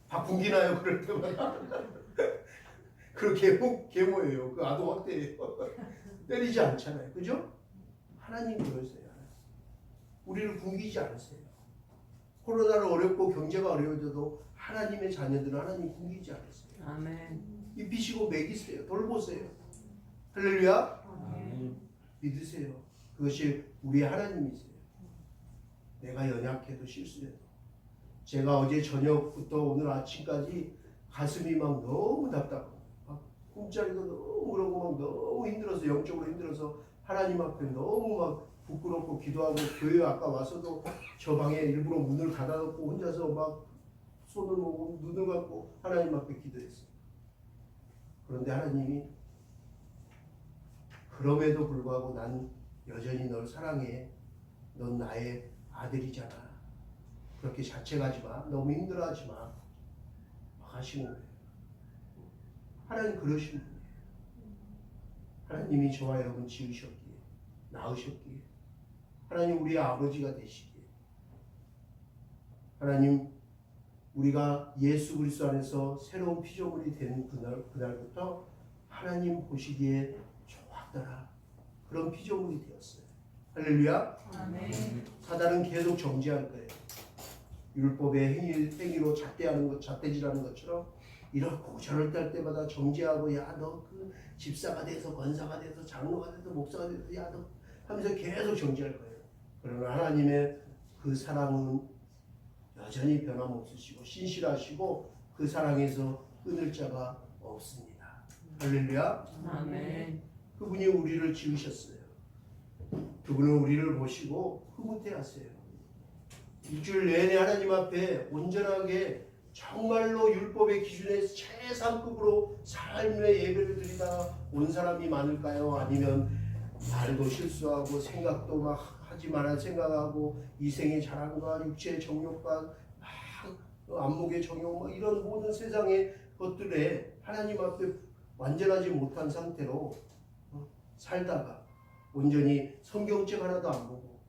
Speaker 1: 밥 굶기나요? 그럴 때마다. 그 계모예요. 그 아동학대예요. 때리지 않잖아요. 그죠? 하나님 그러세요. 우리를 굶기지 않으세요. 코로나를 어렵고 경제가 어려워져도 하나님의 자녀들은 하나님 굶기지 않으세요.
Speaker 2: 아멘.
Speaker 1: 입히시고 먹이세요. 돌보세요. 할렐루야.
Speaker 2: 아멘.
Speaker 1: 믿으세요. 그것이 우리 하나님이세요. 내가 연약해도 실수해도. 제가 어제 저녁부터 오늘 아침까지 가슴이 막 너무 답답하고 막 꿈자리도 너무 그러고 막 너무 힘들어서 영적으로 힘들어서 하나님 앞에 너무 막 부끄럽고 기도하고 교회 아까 와서도 저 방에 일부러 문을 닫아놓고 혼자서 막 손을 모으고 눈을 감고 하나님 앞에 기도했어요. 그런데 하나님이 그럼에도 불구하고 난 여전히 널 사랑해. 넌 나의 아들이잖아. 그렇게 자책하지 마. 너무 힘들어하지 마. 하시는 거예요. 하나님 그러신 분이에요. 하나님이 저와 여러분 지으셨기에, 낳으셨기에, 하나님 우리의 아버지가 되시기에, 하나님 우리가 예수 그리스도 안에서 새로운 피조물이 되는 그날부터 하나님 보시기에 좋았더라. 그런 피조물이 되었어요. 할렐루야.
Speaker 2: 아멘.
Speaker 1: 사단은 계속 정죄할 거예요. 율법의 행위로 잣대질하는 것처럼 이렇고 저럴 때 할 때마다 정죄하고 야 너 그 집사가 돼서 권사가 돼서 장로가 돼서 목사가 돼서 야 너 하면서 계속 정죄할 거예요. 그러나 하나님의 그 사랑은 여전히 변함없으시고 신실하시고 그 사랑에서 끊을 자가 없습니다. 할렐루야.
Speaker 2: 아멘.
Speaker 1: 그분이 우리를 지으셨어요. 그분은 우리를 보시고 흐뭇해하세요. 일주일 내내 하나님 앞에 온전하게 정말로 율법의 기준에 최상급으로 삶의 예배를 드리다가 온 사람이 많을까요? 아니면 말도 실수하고 생각도 막 하지 말아 생각하고 이생의 자랑과 육체의 정욕과 막 안목의 정욕 막 이런 모든 세상의 것들에 하나님 앞에 완전하지 못한 상태로 살다가 온전히 성경책 하나도 안 보고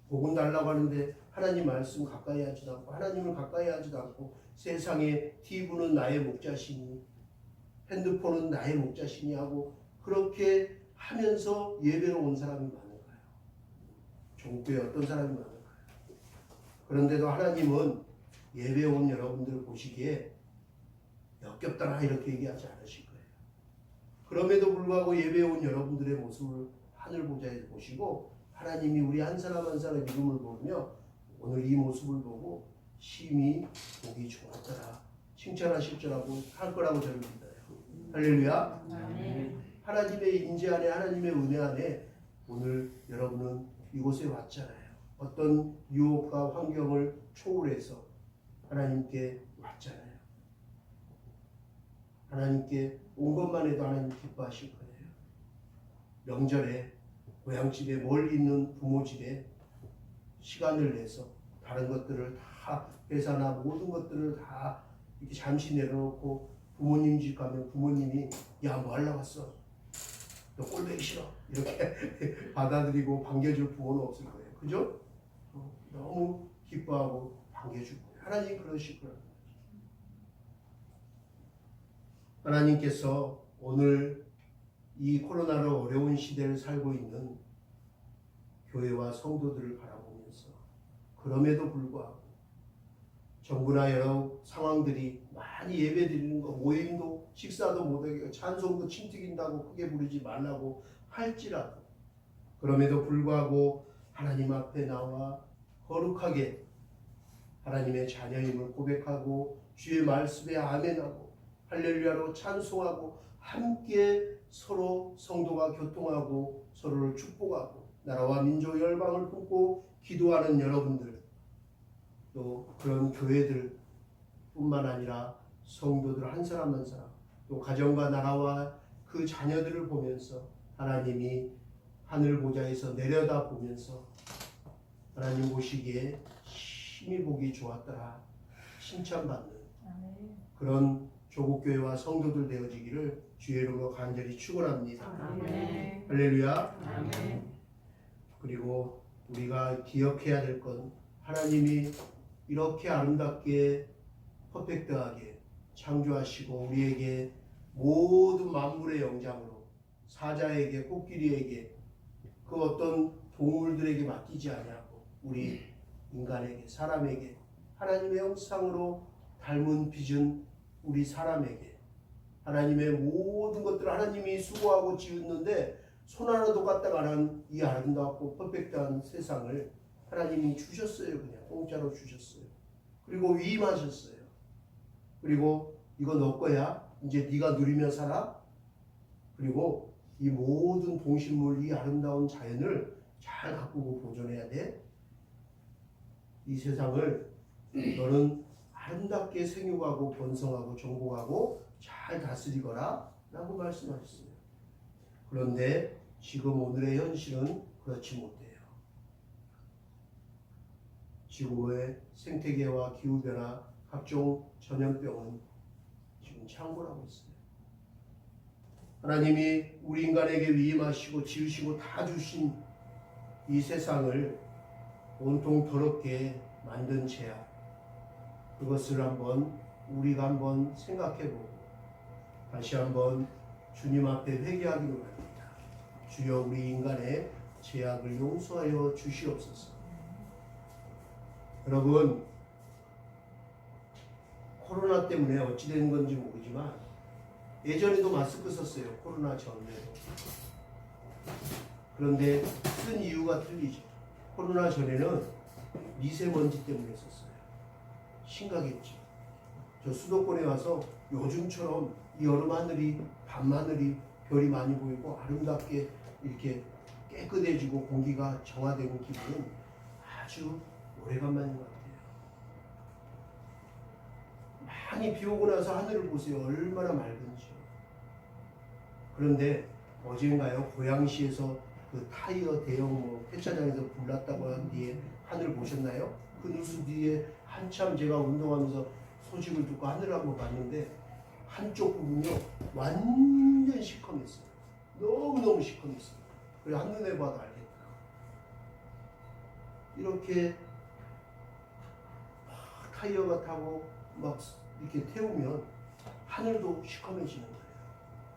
Speaker 1: 복음 달라고 하는데 하나님 말씀 가까이 하지도 않고 하나님을 가까이 하지도 않고 세상에 TV는 나의 목자시니 핸드폰은 나의 목자시니 하고 그렇게 하면서 예배로 온 사람이 많을까요? 종교에 어떤 사람이 많을까요? 그런데도 하나님은 예배 온 여러분들을 보시기에 역겹더라 이렇게 얘기하지 않으실 거예요. 그럼에도 불구하고 예배 온 여러분들의 모습을 하늘 보좌에서 보시고 하나님이 우리 한 사람 한 사람의 믿음을 보며 오늘 이 모습을 보고 심히 보기 좋았더라 칭찬하실 줄하고 할 거라고 저는 믿어요. 할렐루야.
Speaker 2: 아멘.
Speaker 1: 하나님의 인재 안에 하나님의 은혜 안에 오늘 여러분은 이곳에 왔잖아요. 어떤 유혹과 환경을 초월해서 하나님께 왔잖아요. 하나님께 온 것만 해도 하나님 기뻐하실 거예요. 명절에 고향집에 멀리 있는 부모집에 시간을 내서 다른 것들을 다 회사나 모든 것들을 다 이렇게 잠시 내려놓고 부모님 집 가면 부모님이 야 뭐 하려고 왔어? 너 꼴보기 싫어? 이렇게 받아들이고 반겨줄 부모는 없을 거예요. 그죠? 너무 기뻐하고 반겨줄 거예요. 하나님 그러실 거예요. 하나님께서 오늘 이 코로나로 어려운 시대를 살고 있는 교회와 성도들을 바라보면서 그럼에도 불구하고 정부나 여러 상황들이 많이 예배드리는 거 모임도 식사도 못하게 찬송도 침튀긴다고 크게 부르지 말라고 할지라도 그럼에도 불구하고 하나님 앞에 나와 거룩하게 하나님의 자녀임을 고백하고 주의 말씀에 아멘하고 할렐루야로 찬송하고 함께 서로 성도가 교통하고 서로를 축복하고 나라와 민족 열방을 품고 기도하는 여러분들 또 그런 교회들 뿐만 아니라 성도들 한 사람 한 사람 또 가정과 나라와 그 자녀들을 보면서 하나님이 하늘 보좌에서 내려다 보면서 하나님 보시기에 심히 보기 좋았더라 칭찬받는 그런 조국교회와 성도들 되어지기를 주의 이름으로 간절히 축원합니다.
Speaker 2: 아멘.
Speaker 1: 할렐루야.
Speaker 2: 아멘.
Speaker 1: 그리고 우리가 기억해야 될 건 하나님이 이렇게 아름답게 퍼펙트하게 창조하시고 우리에게 모든 만물의 영장으로 사자에게 코끼리에게 그 어떤 동물들에게 맡기지 아니하고 우리 인간에게 사람에게 하나님의 형상으로 닮은 빚은 우리 사람에게 하나님의 모든 것들을 하나님이 수고하고 지었는데 손 하나도 까딱 안 한 이 아름답고 퍼펙트한 세상을 하나님이 주셨어요. 그냥 공짜로 주셨어요. 그리고 위임하셨어요. 그리고 이거 너 거야. 이제 네가 누리며 살아. 그리고 이 모든 동식물 이 아름다운 자연을 잘 가꾸고 보존해야 돼. 이 세상을 너는 아름답게 생육하고 번성하고 정복하고 잘 다스리거라 라고 말씀하셨어요. 그런데 지금 오늘의 현실은 그렇지 못해요. 지구의 생태계와 기후변화 각종 전염병은 지금 창궐하고 있어요. 하나님이 우리 인간에게 위임하시고 지으시고 다 주신 이 세상을 온통 더럽게 만든 죄악 그것을 우리가 한번 생각해보고 다시 한번 주님 앞에 회개하기를 바랍니다. 주여 우리 인간의 죄악을 용서하여 주시옵소서. 여러분 코로나 때문에 어찌 되는 건지 모르지만 예전에도 마스크 썼어요. 코로나 전에도. 그런데 쓴 이유가 틀리죠. 코로나 전에는 미세먼지 때문에 썼어요. 심각했죠. 저 수도권에 와서 요즘처럼 이 여름 하늘이 밤하늘이 별이 많이 보이고 아름답게 이렇게 깨끗해지고 공기가 정화되는 기분은 아주 오래간만인 것 같아요. 많이 비 오고 나서 하늘을 보세요. 얼마나 맑은지요. 그런데 어젠가요 고양시에서 그 타이어 대형 폐차장에서 불났다고 한 뒤에 하늘 보셨나요? 그 뉴스 뒤에 한참 제가 운동하면서 소식을 듣고 하늘을 한번 봤는데 한쪽 부분이요 완전 시커맸어요. 너무너무 시커맸어요. 그래서 한눈에 봐도 알겠다. 이렇게 타이어가 타고 막 이렇게 태우면 하늘도 시커매지는 거예요.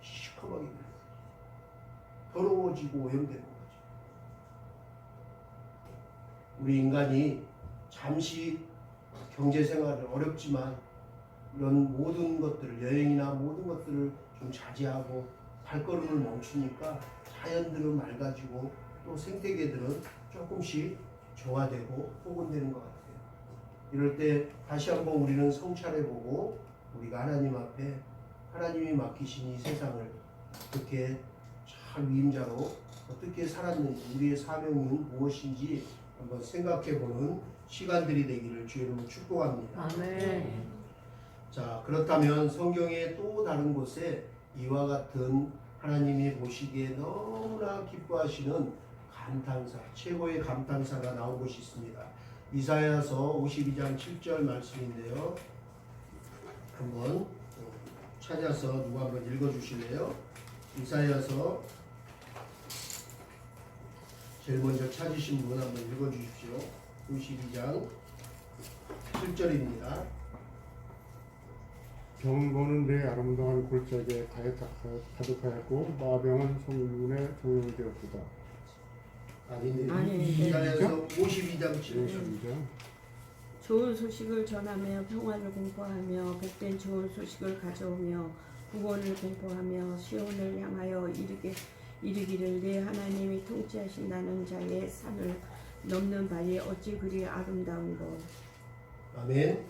Speaker 1: 시커멓게 돼요. 더러워지고 오염되는 거죠. 우리 인간이 잠시 경제생활을 어렵지만 이런 모든 것들을 여행이나 모든 것들을 좀 자제하고 발걸음을 멈추니까 자연들은 맑아지고 또 생태계들은 조금씩 정화되고 복원되는 것 같아요. 이럴 때 다시 한번 우리는 성찰해보고 우리가 하나님 앞에 하나님이 맡기신 이 세상을 어떻게 잘 위임자로 어떻게 살았는지 우리의 사명은 무엇인지 한번 생각해보는 시간들이 되기를 주의 이름으로 축복합니다.
Speaker 2: 아멘.
Speaker 1: 자, 그렇다면 성경의 또 다른 곳에 이와 같은 하나님이 보시기에 너무나 기뻐하시는 감탄사, 최고의 감탄사가 나온 곳이 있습니다. 이사야서 52장 7절 말씀인데요. 한번 찾아서 누가 한번 읽어주실래요? 이사야서 제일 먼저 찾으신 분 한번 읽어주십시오. 52장 7절입니다.
Speaker 3: 경고는 내 아름다운 골짜기에 가득하였고 마병은 성문에 조용되었도다.
Speaker 1: 아니, 이사야서 52장 7절.
Speaker 2: 좋은 소식을 전하며 평화를 공포하며 복된 좋은 소식을 가져오며 구원을 공포하며 시온을 향하여 이르기를 내 하나님이 통치하신다는 자의 산을 넘는 발이 어찌 그리 아름다운고.
Speaker 1: 아멘.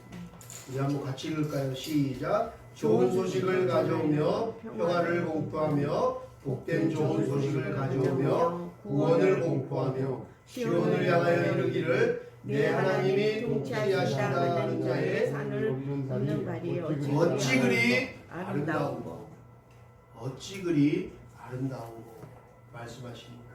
Speaker 1: 우리 한번 같이 읽을까요? 시작. 좋은 소식을 가져오며 평화를 공포하며 복된 좋은 소식을 가져오며 구원을 공포하며 시온을 향하여 이르기를 내 하나님이 통치하신다는 자의
Speaker 2: 산을 넘는 발이
Speaker 1: 어찌 그리
Speaker 2: 아름다운고.
Speaker 1: 어찌 그리 아름다운고 말씀하십니다.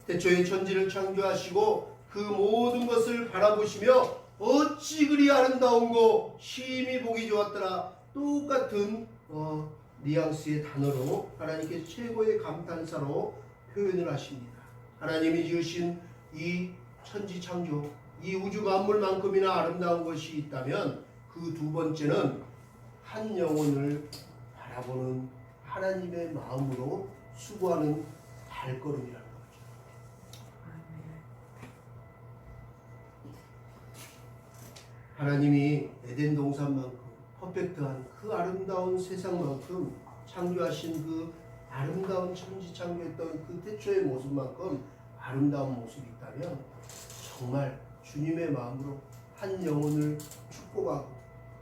Speaker 1: 태초에 천지를 창조하시고 그 모든 것을 바라보시며 어찌 그리 아름다운고 심히 보기 좋았더라. 똑같은 뉘앙스의 단어로 하나님께서 최고의 감탄사로 표현을 하십니다. 하나님이 지으신 이 천지 창조, 이 우주 만물만큼이나 아름다운 것이 있다면 그 두 번째는 한 영혼을 바라보는 하나님의 마음으로 수고하는 발걸음이라는 거죠. 하나님이 에덴 동산만큼 퍼펙트한 그 아름다운 세상만큼 창조하신 그 아름다운 천지 창조했던 그 태초의 모습만큼 아름다운 모습이 있다면 정말 주님의 마음으로 한 영혼을 축복하고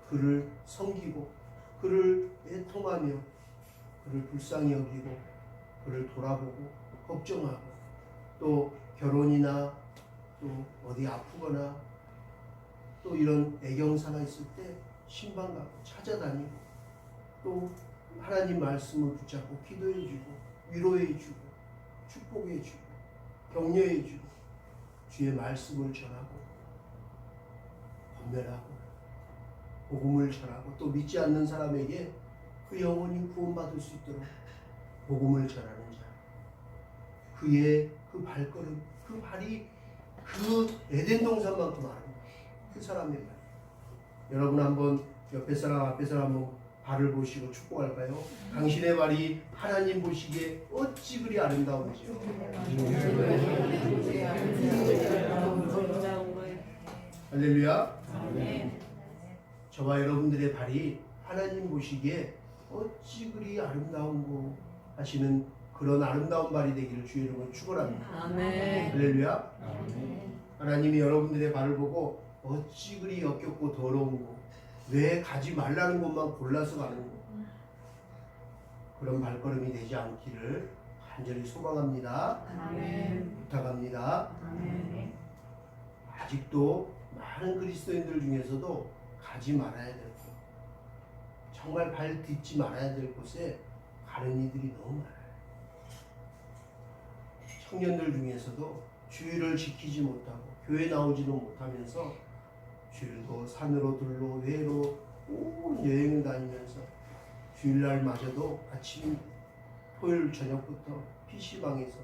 Speaker 1: 그를 섬기고 그를 애통하며 그를 불쌍히 여기고 그를 돌아보고 걱정하고 또 결혼이나 또 어디 아프거나 또 이런 애경사가 있을 때 신방 가고 찾아다니고 또 하나님 말씀을 붙잡고 기도해주고 위로해주고 축복해주고 격려해주고 주의 말씀을 전하고 권면하고 복음을 전하고 또 믿지 않는 사람에게 그 영혼이 구원받을 수 있도록 복음을 전하는 자, 그의 그 발걸음, 그 발이 그 에덴 동산만큼 아름다워. 그 사람의 발. 여러분 한번 옆에 사람 앞에 사람 한번 발을 보시고 축복할까요? 당신의 발이 하나님 보시기에 어찌 그리 아름다운지요. 할렐루야. 저와 여러분들의 발이 하나님 보시기에 어찌 그리 아름다운고 하시는 그런 아름다운 발이 되기를 주의 이름으로 축원합니다.
Speaker 2: 아멘.
Speaker 1: 할렐루야. 하나님이 여러분들의 발을 보고 어찌 그리 역겹고 더러운고 왜 가지 말라는 곳만 골라서 가는 거 그런 발걸음이 되지 않기를 간절히 소망합니다.
Speaker 2: 아멘.
Speaker 1: 부탁합니다.
Speaker 2: 아멘.
Speaker 1: 아직도 많은 그리스도인들 중에서도 가지 말아야 될 곳, 정말 발 딛지 말아야 될 곳에 가는 이들이 너무 많아요. 청년들 중에서도 주의를 지키지 못하고 교회 나오지도 못하면서 주일도 산으로 들로 외로 온 여행을 다니면서 주일날마저도 아침 토요일 저녁부터 PC방에서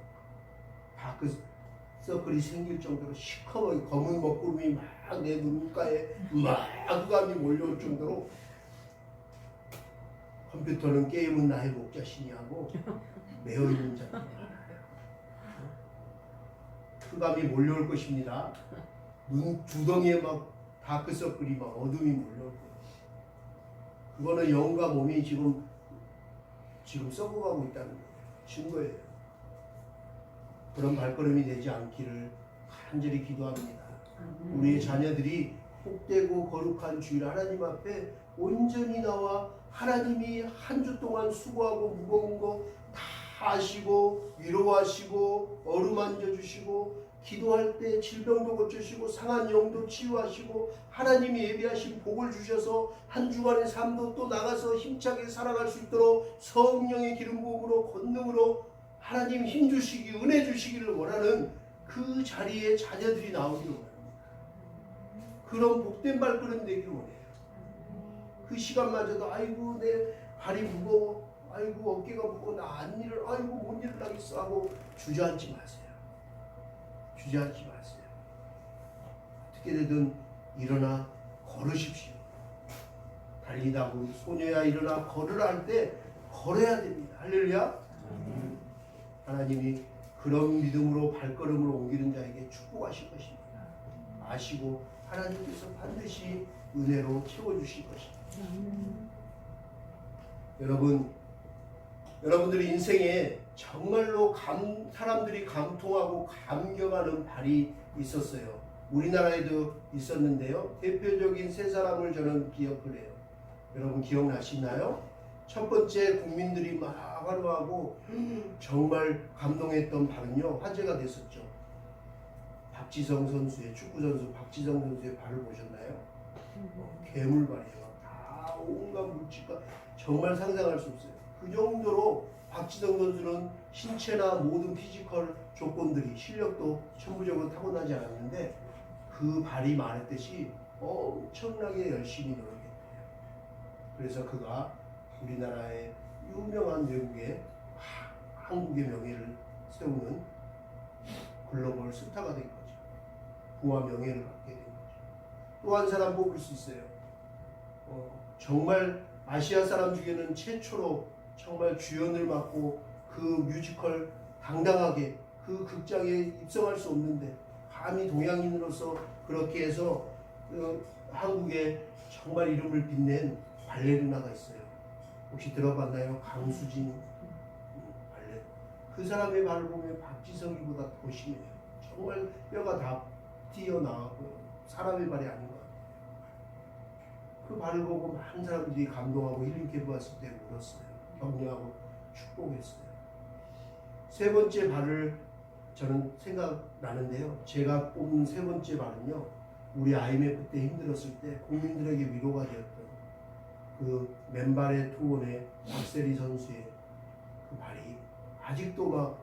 Speaker 1: 다크서클이 생길 정도로 시커멓게 검은 먹구름이 막 내 눈가에 막 흑암이 몰려올 정도로 컴퓨터는 게임은 나의 목자신이 하고 매어있는 자들이 많아요. 흑암이 몰려올 것입니다. 눈 주덩이에 막 다크서클이 막 어둠이 몰려올 거예요. 그거는 영과 몸이 지금 썩어가고 있다는 증거예요. 그런 발걸음이 되지 않기를 간절히 기도합니다. 우리의 자녀들이 복되고 거룩한 주일 하나님 앞에 온전히 나와 하나님이 한 주 동안 수고하고 무거운 거 다 아시고 위로하시고 어루만져 주시고 기도할 때 질병도 고치시고 상한 영도 치유하시고 하나님이 예비하신 복을 주셔서 한 주간의 삶도 또 나가서 힘차게 살아갈 수 있도록 성령의 기름 부음으로 권능으로 하나님 힘 주시기 은혜 주시기를 원하는 그 자리에 자녀들이 나오기를 원합니다. 그런 복된 발걸음 되기를 원해요. 그 시간마저도 아이고 내 발이 무거워, 아이고 어깨가 무거워, 나 안 일을, 아이고 못 일어나겠어 하고 주저앉지 마세요. 주저앉지 마세요. 어떻게 되든 일어나 걸으십시오. 달리다고 소녀야 일어나 걸으라 할 때 걸어야 됩니다. 할렐루야. 하나님이 그런 믿음으로 발걸음을 옮기는 자에게 축복하실 것입니다. 아시고 하나님께서 반드시 은혜로 채워주실 것입니다. 여러분들이 인생에 정말로 사람들이 감통하고 감격하는 발이 있었어요. 우리나라에도 있었는데요. 대표적인 세 사람을 저는 기억을 해요. 여러분 기억나시나요? 첫 번째, 국민들이 막 환호하고 정말 감동했던 발은요, 화제가 됐었죠. 박지성 선수의, 축구 선수 박지성 선수의 발을 보셨나요? 괴물발이에요. 다 온갖 물질과 정말 상상할 수 없어요. 그 정도로 박지성 선수는 신체나 모든 피지컬 조건들이, 실력도 천부적으로 타고나지 않았는데 그 발이 말했듯이 엄청나게 열심히 노력했대요. 그래서 그가 우리나라의 유명한 외국의 한국의 명예를 세우는 글로벌 스타가 된 거죠. 부와 명예를 갖게 된 거죠. 또 한 사람 뽑을 수 있어요. 정말 아시아 사람 중에는 최초로 정말 주연을 맡고 그 뮤지컬 당당하게 그 극장에 입성할 수 없는데 감히 동양인으로서 그렇게 해서 한국에 정말 이름을 빛낸 발레리나가 있어요. 혹시 들어봤나요? 강수진 발레. 그 사람의 발을 보면 박지성이보다 더 심해요. 정말 뼈가 다 튀어나와고 사람의 발이 아닌 것 같아요. 그 발을 보고 많은 사람들이 감동하고 힐링 캠프 왔을 때 울었어요. 격려하고 축복했어요. 세 번째 발을 저는 생각나는데요. 제가 뽑은 세 번째 발은요, 우리 IMF 때 힘들었을 때 국민들에게 위로가 되었던 그 맨발의 투혼의 박세리 선수의 그 발이 아직도 막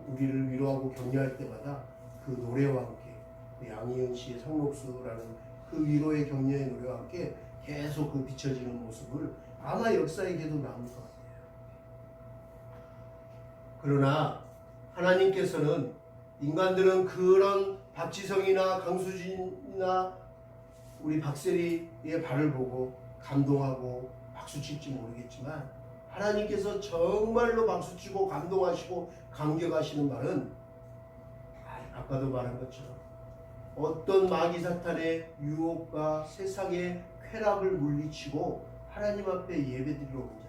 Speaker 1: 우리를 위로하고 격려할 때마다 그 노래와 함께 양희은 씨의 성록수라는 그 위로의 격려의 노래와 함께 계속 그 비춰지는 모습을 아마 역사에 계속 남을 것 같아요. 그러나 하나님께서는, 인간들은 그런 박지성이나 강수진이나 우리 박세리의 발을 보고 감동하고 박수칠지 모르겠지만 하나님께서 정말로 박수치고 감동하시고 감격하시는 말은 아까도 말한 것처럼 어떤 마귀 사탄의 유혹과 세상의 쾌락을 물리치고 하나님 앞에 예배드리러 온 자,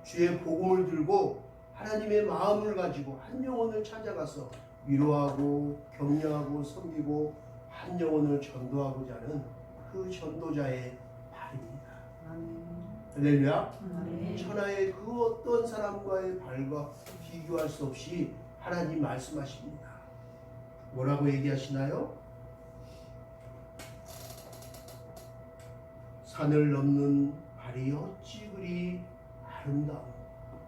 Speaker 1: 주의 복음을 들고 하나님의 마음을 가지고 한 영혼을 찾아가서 위로하고 격려하고 섬기고 한 영혼을 전도하고자 하는 그 전도자의 발입니다. 할렐루야. 천하의 그 어떤 사람과의 발과 비교할 수 없이 하나님 말씀하십니다. 뭐라고 얘기하시나요? 산을 넘는 발이 어찌 그리 아름다워,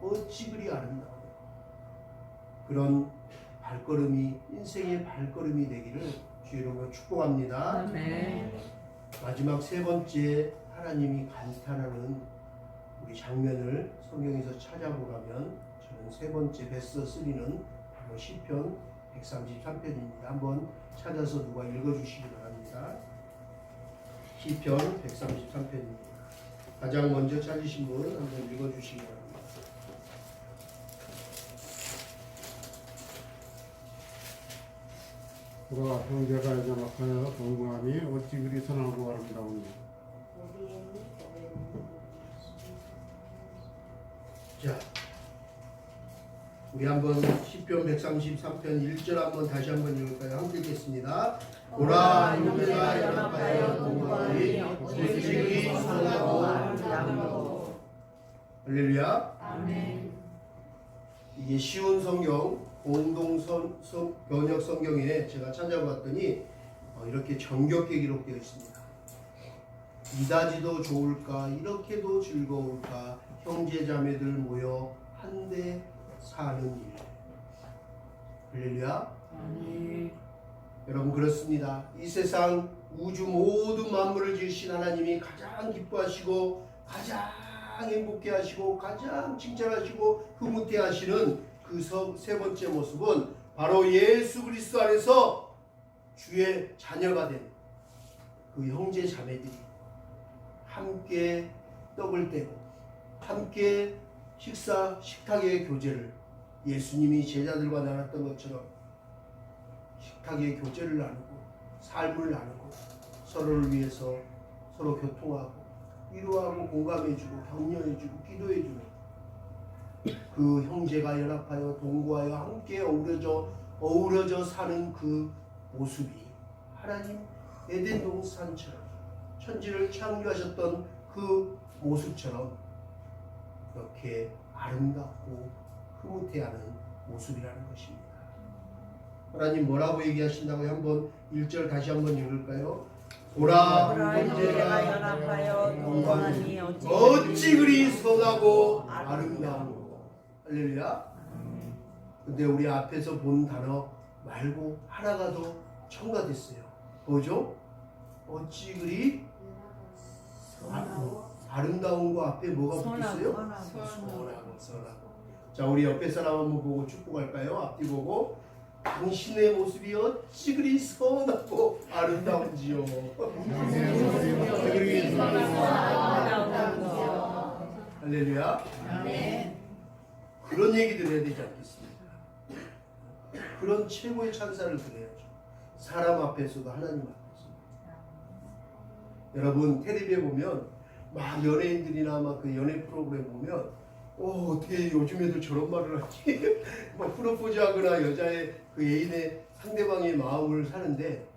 Speaker 1: 어찌 그리 아름다워. 그런 발걸음이 인생의 발걸음이 되기를 주의로 축복합니다.
Speaker 2: 아멘.
Speaker 1: 마지막 세 번째, 하나님이 감탄하는 우리 장면을 성경에서 찾아보라면 저는 세 번째 베스트 3는 바로 시편 133편입니다. 한번 찾아서 누가 읽어주시기 바랍니다. 시편 133편입니다. 가장 먼저 찾으신 분 한번 읽어주시기 바랍니다.
Speaker 3: 그가 형제가 연합하여 동거함이 어찌 그리 선하고 아름다우냐.
Speaker 1: 자, 우리 한번 시편 133편 1절 한번 다시 한번 읽을까요? 함께 읽겠습니다. 보라, 형제가 연합하여 동거함이 어찌 그리 선하고 아름다우냐. 할렐루야.
Speaker 2: 아멘.
Speaker 1: 이게 쉬운 성경 공동 번역 성경에 제가 찾아봤더니 이렇게 정겹게 기록되어 있습니다. 이다지도 좋을까 이렇게도 즐거울까 형제 자매들 모여 한데 사는 일. 할렐루야. 여러분 그렇습니다. 이 세상 우주 모든 만물을 지으신 하나님이 가장 기뻐하시고 가장 행복해하시고 가장 칭찬하시고 흐뭇해하시는 그 세 번째 모습은 바로 예수 그리스도 안에서 주의 자녀가 된 그 형제 자매들이 함께 떡을 떼고 함께 식탁의 교제를 예수님이 제자들과 나눴던 것처럼 식탁의 교제를 나누고 삶을 나누고 서로를 위해서 서로 교통하고 위로하고 공감해주고 격려해주고 기도해주는 그 형제가 연합하여 동거하여 함께 어우러져 사는 그 모습이 하나님 에덴 동산처럼 천지를 창조하셨던 그 모습처럼 그렇게 아름답고 흐뭇해하는 모습이라는 것입니다. 하나님 뭐라고 얘기하신다고 한번 1절 다시 한번 읽을까요? 보라
Speaker 2: 형제가 연합하여 동거하니
Speaker 1: 어찌 그리 선하고 아름다운 할렐루야. 근데 우리 앞에서 본 단어 말고 하나가 더 첨가됐어요. 뭐죠? 어찌 그리 아름다운 거 앞에 뭐가 붙었어요? 선하고. 자, 우리 옆에 사람 한번 보고 축복할까요? 앞뒤 보고 당신의 모습이 어찌 그리 선하고 아름다운지요. 할렐루야. 그런 얘기들 해야 되지 않겠습니까? 그런 최고의 찬사를 드려야죠. 사람 앞에서도 하나님 앞에서. 여러분 텔레비에 보면 막 연예인들이나 막 그 연예 프로그램 보면 어떻게 요즘 애들 저런 말을 하지? 막 프로포즈하거나 여자의 그 애인의 상대방의 마음을 사는데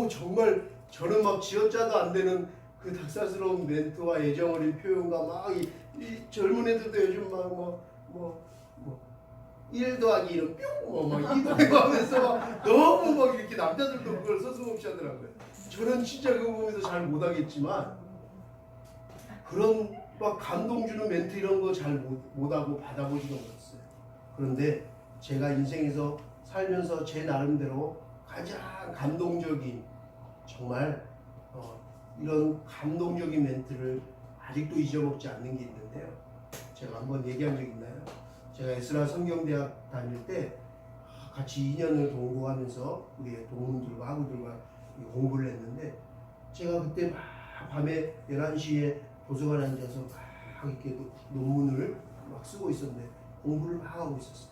Speaker 1: 정말 저는 막 쥐어짜도 안 되는 그 닭살스러운 멘트와 애정어린 표현과 막 이 젊은 애들도 요즘 막 1 더하기 1은 뿅! 막 2 더하기 하면서 막 너무 막 이렇게 남자들도 그걸 서슴없이 하더라고요. 저는 진짜 그거 보면서 잘 못하겠지만 그런 막 감동 주는 멘트 이런 거 잘 못하고 받아보지도 못했어요. 그런데 제가 인생에서 살면서 제 나름대로 가장 감동적인 정말 이런 감동적인 멘트를 아직도 잊어먹지 않는 게 있는데요. 제가 한번 얘기한 적 있나요? 제가 에스라 성경대학 다닐 때 같이 2년을 동거하면서 우리 동문들과 학우들과 공부를 했는데 제가 그때 막 밤에 11시에 도서관에 앉아서 막 이렇게 논문을 막 쓰고 있었는데 공부를 막 하고 있었어요.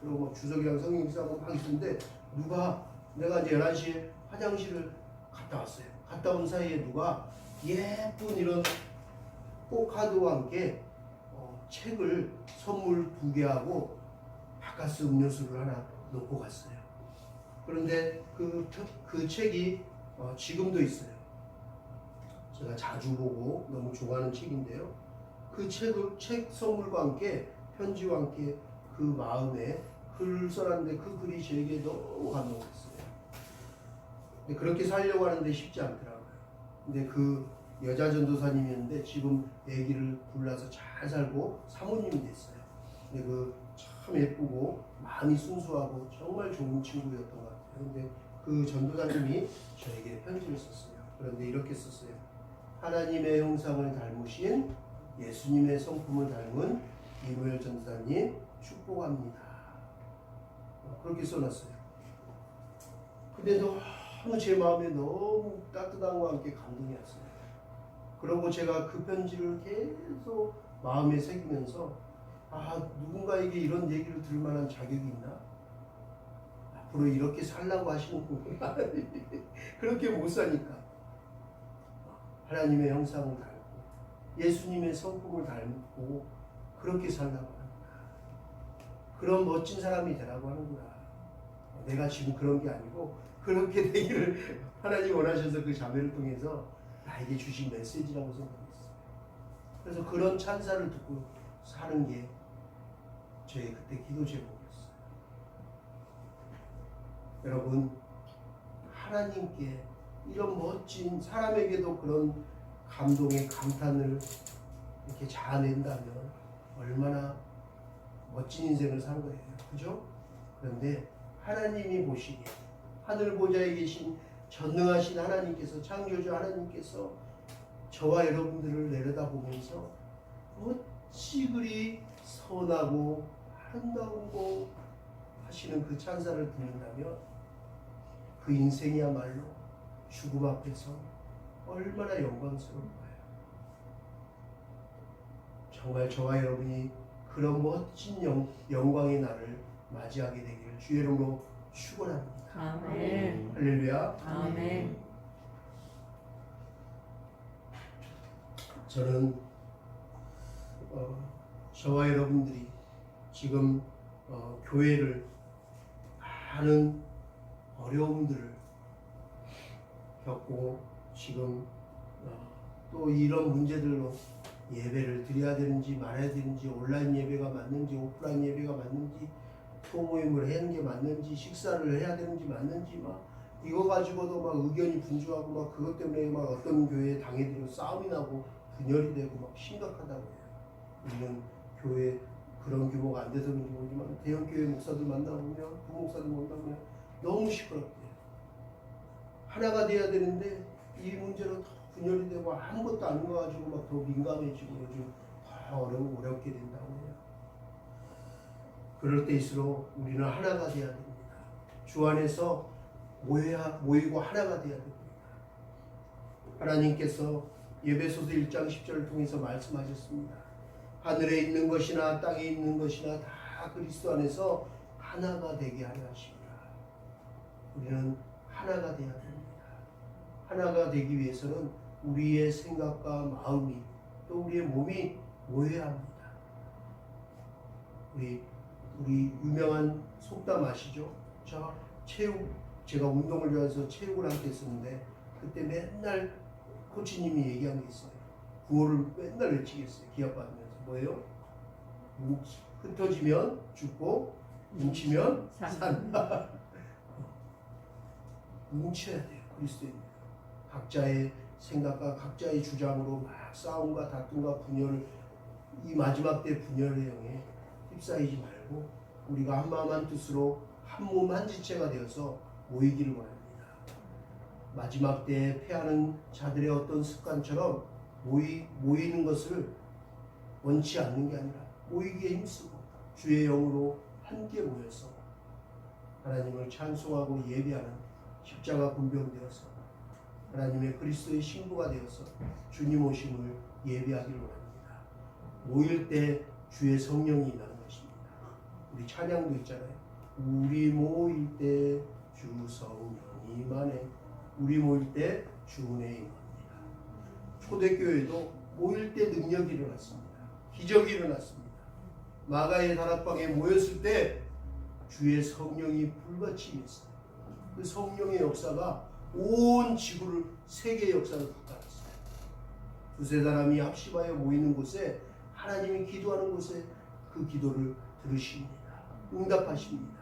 Speaker 1: 그리고 막 주석이랑 성경사하고 막 있었는데 내가 이제 11시에 화장실을 갔다 왔어요. 갔다 온 사이에 누가 예쁜 이런 포카드와 함께 책을 선물 2개하고 바카스 음료수를 하나 놓고 갔어요. 그런데 그 책이 지금도 있어요. 제가 자주 보고 너무 좋아하는 책인데요. 그 책 선물과 함께 편지와 함께 그 마음에 글을 써놨는데 그 글이 제게 너무 감동했어요. 근데 그렇게 살려고 하는데 쉽지 않더라고요. 근데 그 여자 전도사님이었는데 지금 아기를 불러서 잘 살고 사모님이 됐어요. 근데 참 예쁘고 마음이 순수하고 정말 좋은 친구였던 것 같아요. 근데 그 전도사님이 저에게 편지를 썼어요. 그런데 이렇게 썼어요. 하나님의 형상을 닮으신 예수님의 성품을 닮은 이무열 전도사님 축복합니다. 그렇게 써놨어요. 근데 너무 제 마음에 너무 따뜻함과 함께 감동이 왔어요. 그리고 제가 그 편지를 계속 마음에 새기면서 누군가에게 이런 얘기를 들을 만한 자격이 있나? 앞으로 이렇게 살라고 하시는구나. 그렇게 못 사니까 하나님의 형상을 닮고 예수님의 성품을 닮고 그렇게 살라고 하는구나. 그런 멋진 사람이 되라고 하는구나. 내가 지금 그런 게 아니고 그렇게 되기를 하나님 원하셔서 그 자매를 통해서 나에게 주신 메시지라고 생각했어요. 그래서 그런 찬사를 듣고 사는 게 저의 그때 기도 제목이었어요. 여러분, 하나님께 이런 멋진, 사람에게도 그런 감동의 감탄을 이렇게 자아낸다면 얼마나 멋진 인생을 산 거예요. 그죠? 그런데 하나님이 보시기에, 하늘 보좌에 계신 전능하신 하나님께서, 창조주 하나님께서 저와 여러분들을 내려다보면서 어찌 그리 선하고 아름다우고 하시는 그 찬사를 듣는다면 그 인생이야말로 죽음 앞에서 얼마나 영광스러울까요? 정말 저와 여러분이 그런 멋진 영광의 날을 맞이하게 되기를 주의 이름으로 축원합니다.
Speaker 2: 아멘.
Speaker 1: 할렐루야.
Speaker 2: 아멘.
Speaker 1: 저는 저와 여러분들이 지금 교회를 많은 어려움들을 겪고 지금 또 이런 문제들로 예배를 드려야 되는지 말아야 되는지, 온라인 예배가 맞는지 오프라인 예배가 맞는지, 소모임을 하는 게 맞는지, 식사를 해야 되는지 맞는지, 막 이거 가지고도 막 의견이 분주하고 막 그것 때문에 막 어떤 교회에 당해들고 싸움이 나고 분열이 되고 막 심각하다고 해요. 우리는 교회 그런 규모가 안 돼서 그런지 모르지만 대형 교회 목사들 만나보면, 부목사들 만나보면 너무 시끄럽대요. 하나가 돼야 되는데 이 문제로 더 분열이 되고 아무것도 안 가지고 막 더 민감해지고 요즘 더 어렵게 된다고 해요. 그럴 때일수록 우리는 하나가 돼야 됩니다. 주 안에서 모이고 하나가 돼야 됩니다. 하나님께서 예배소서 1장 10절을 통해서 말씀하셨습니다. 하늘에 있는 것이나 땅에 있는 것이나 다 그리스도 안에서 하나가 되게 하려 하십니다. 우리는 하나가 돼야 됩니다. 하나가 되기 위해서는 우리의 생각과 마음이 또 우리의 몸이 모여야 합니다. 우리 유명한 속담 아시죠? 제가 운동을 좋아해서 체육을 함께 했었는데 그때 맨날 코치님이 얘기한 게 있어요. 구호를 맨날 외치겠어요. 기합받으면서. 뭐예요? 흩어지면 죽고 뭉치면 산다. 뭉쳐야 돼요. 그리스도인. 각자의 생각과 각자의 주장으로 막 싸움과 다툼과 분열을, 이 마지막 때 분열의 영에 휩싸이지 말고 우리가 한 마음 한 뜻으로 한 몸 한 지체가 되어서 모이기를 원합니다. 마지막 때에 패하는 자들의 어떤 습관처럼 모이는 것을 원치 않는 게 아니라 모이기에 힘쓰고 주의 영으로 함께 모여서 하나님을 찬송하고 예배하는 십자가 군병되어서 하나님의 그리스도의 신부가 되어서 주님 오심을 예배하기를 원합니다. 모일 때 주의 성령이 임하는 것입니다. 우리 찬양도 있잖아요. 우리 모일 때 주 성령이 임하네. 우리 모일 때 주 은혜 임합니다. 초대교회도 모일 때 능력이 일어났습니다. 기적이 일어났습니다. 마가의 다락방에 모였을 때 주의 성령이 불같이 임했어요. 그 성령의 역사가 온 지구를, 세계의 역사를 바꿔놨어요. 두세 사람이 합심하여 모이는 곳에, 하나님이 기도하는 곳에 그 기도를 들으십니다. 응답하십니다.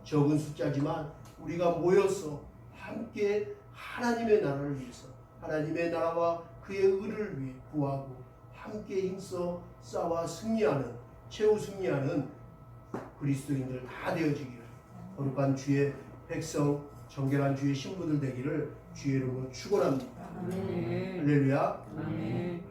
Speaker 1: 적은 숫자지만 우리가 모여서 함께 하나님의 나라를 위해서, 하나님의 나라와 그의 의를 위해 구하고 함께 힘써 싸워 승리하는, 최후 승리하는 그리스도인들 다 되어지기를, 거룩한 주의 백성, 정결한 주의 신부들 되기를 주의 이름으로 축원합니다.
Speaker 2: 아멘.
Speaker 1: 할렐루야.
Speaker 2: 아멘.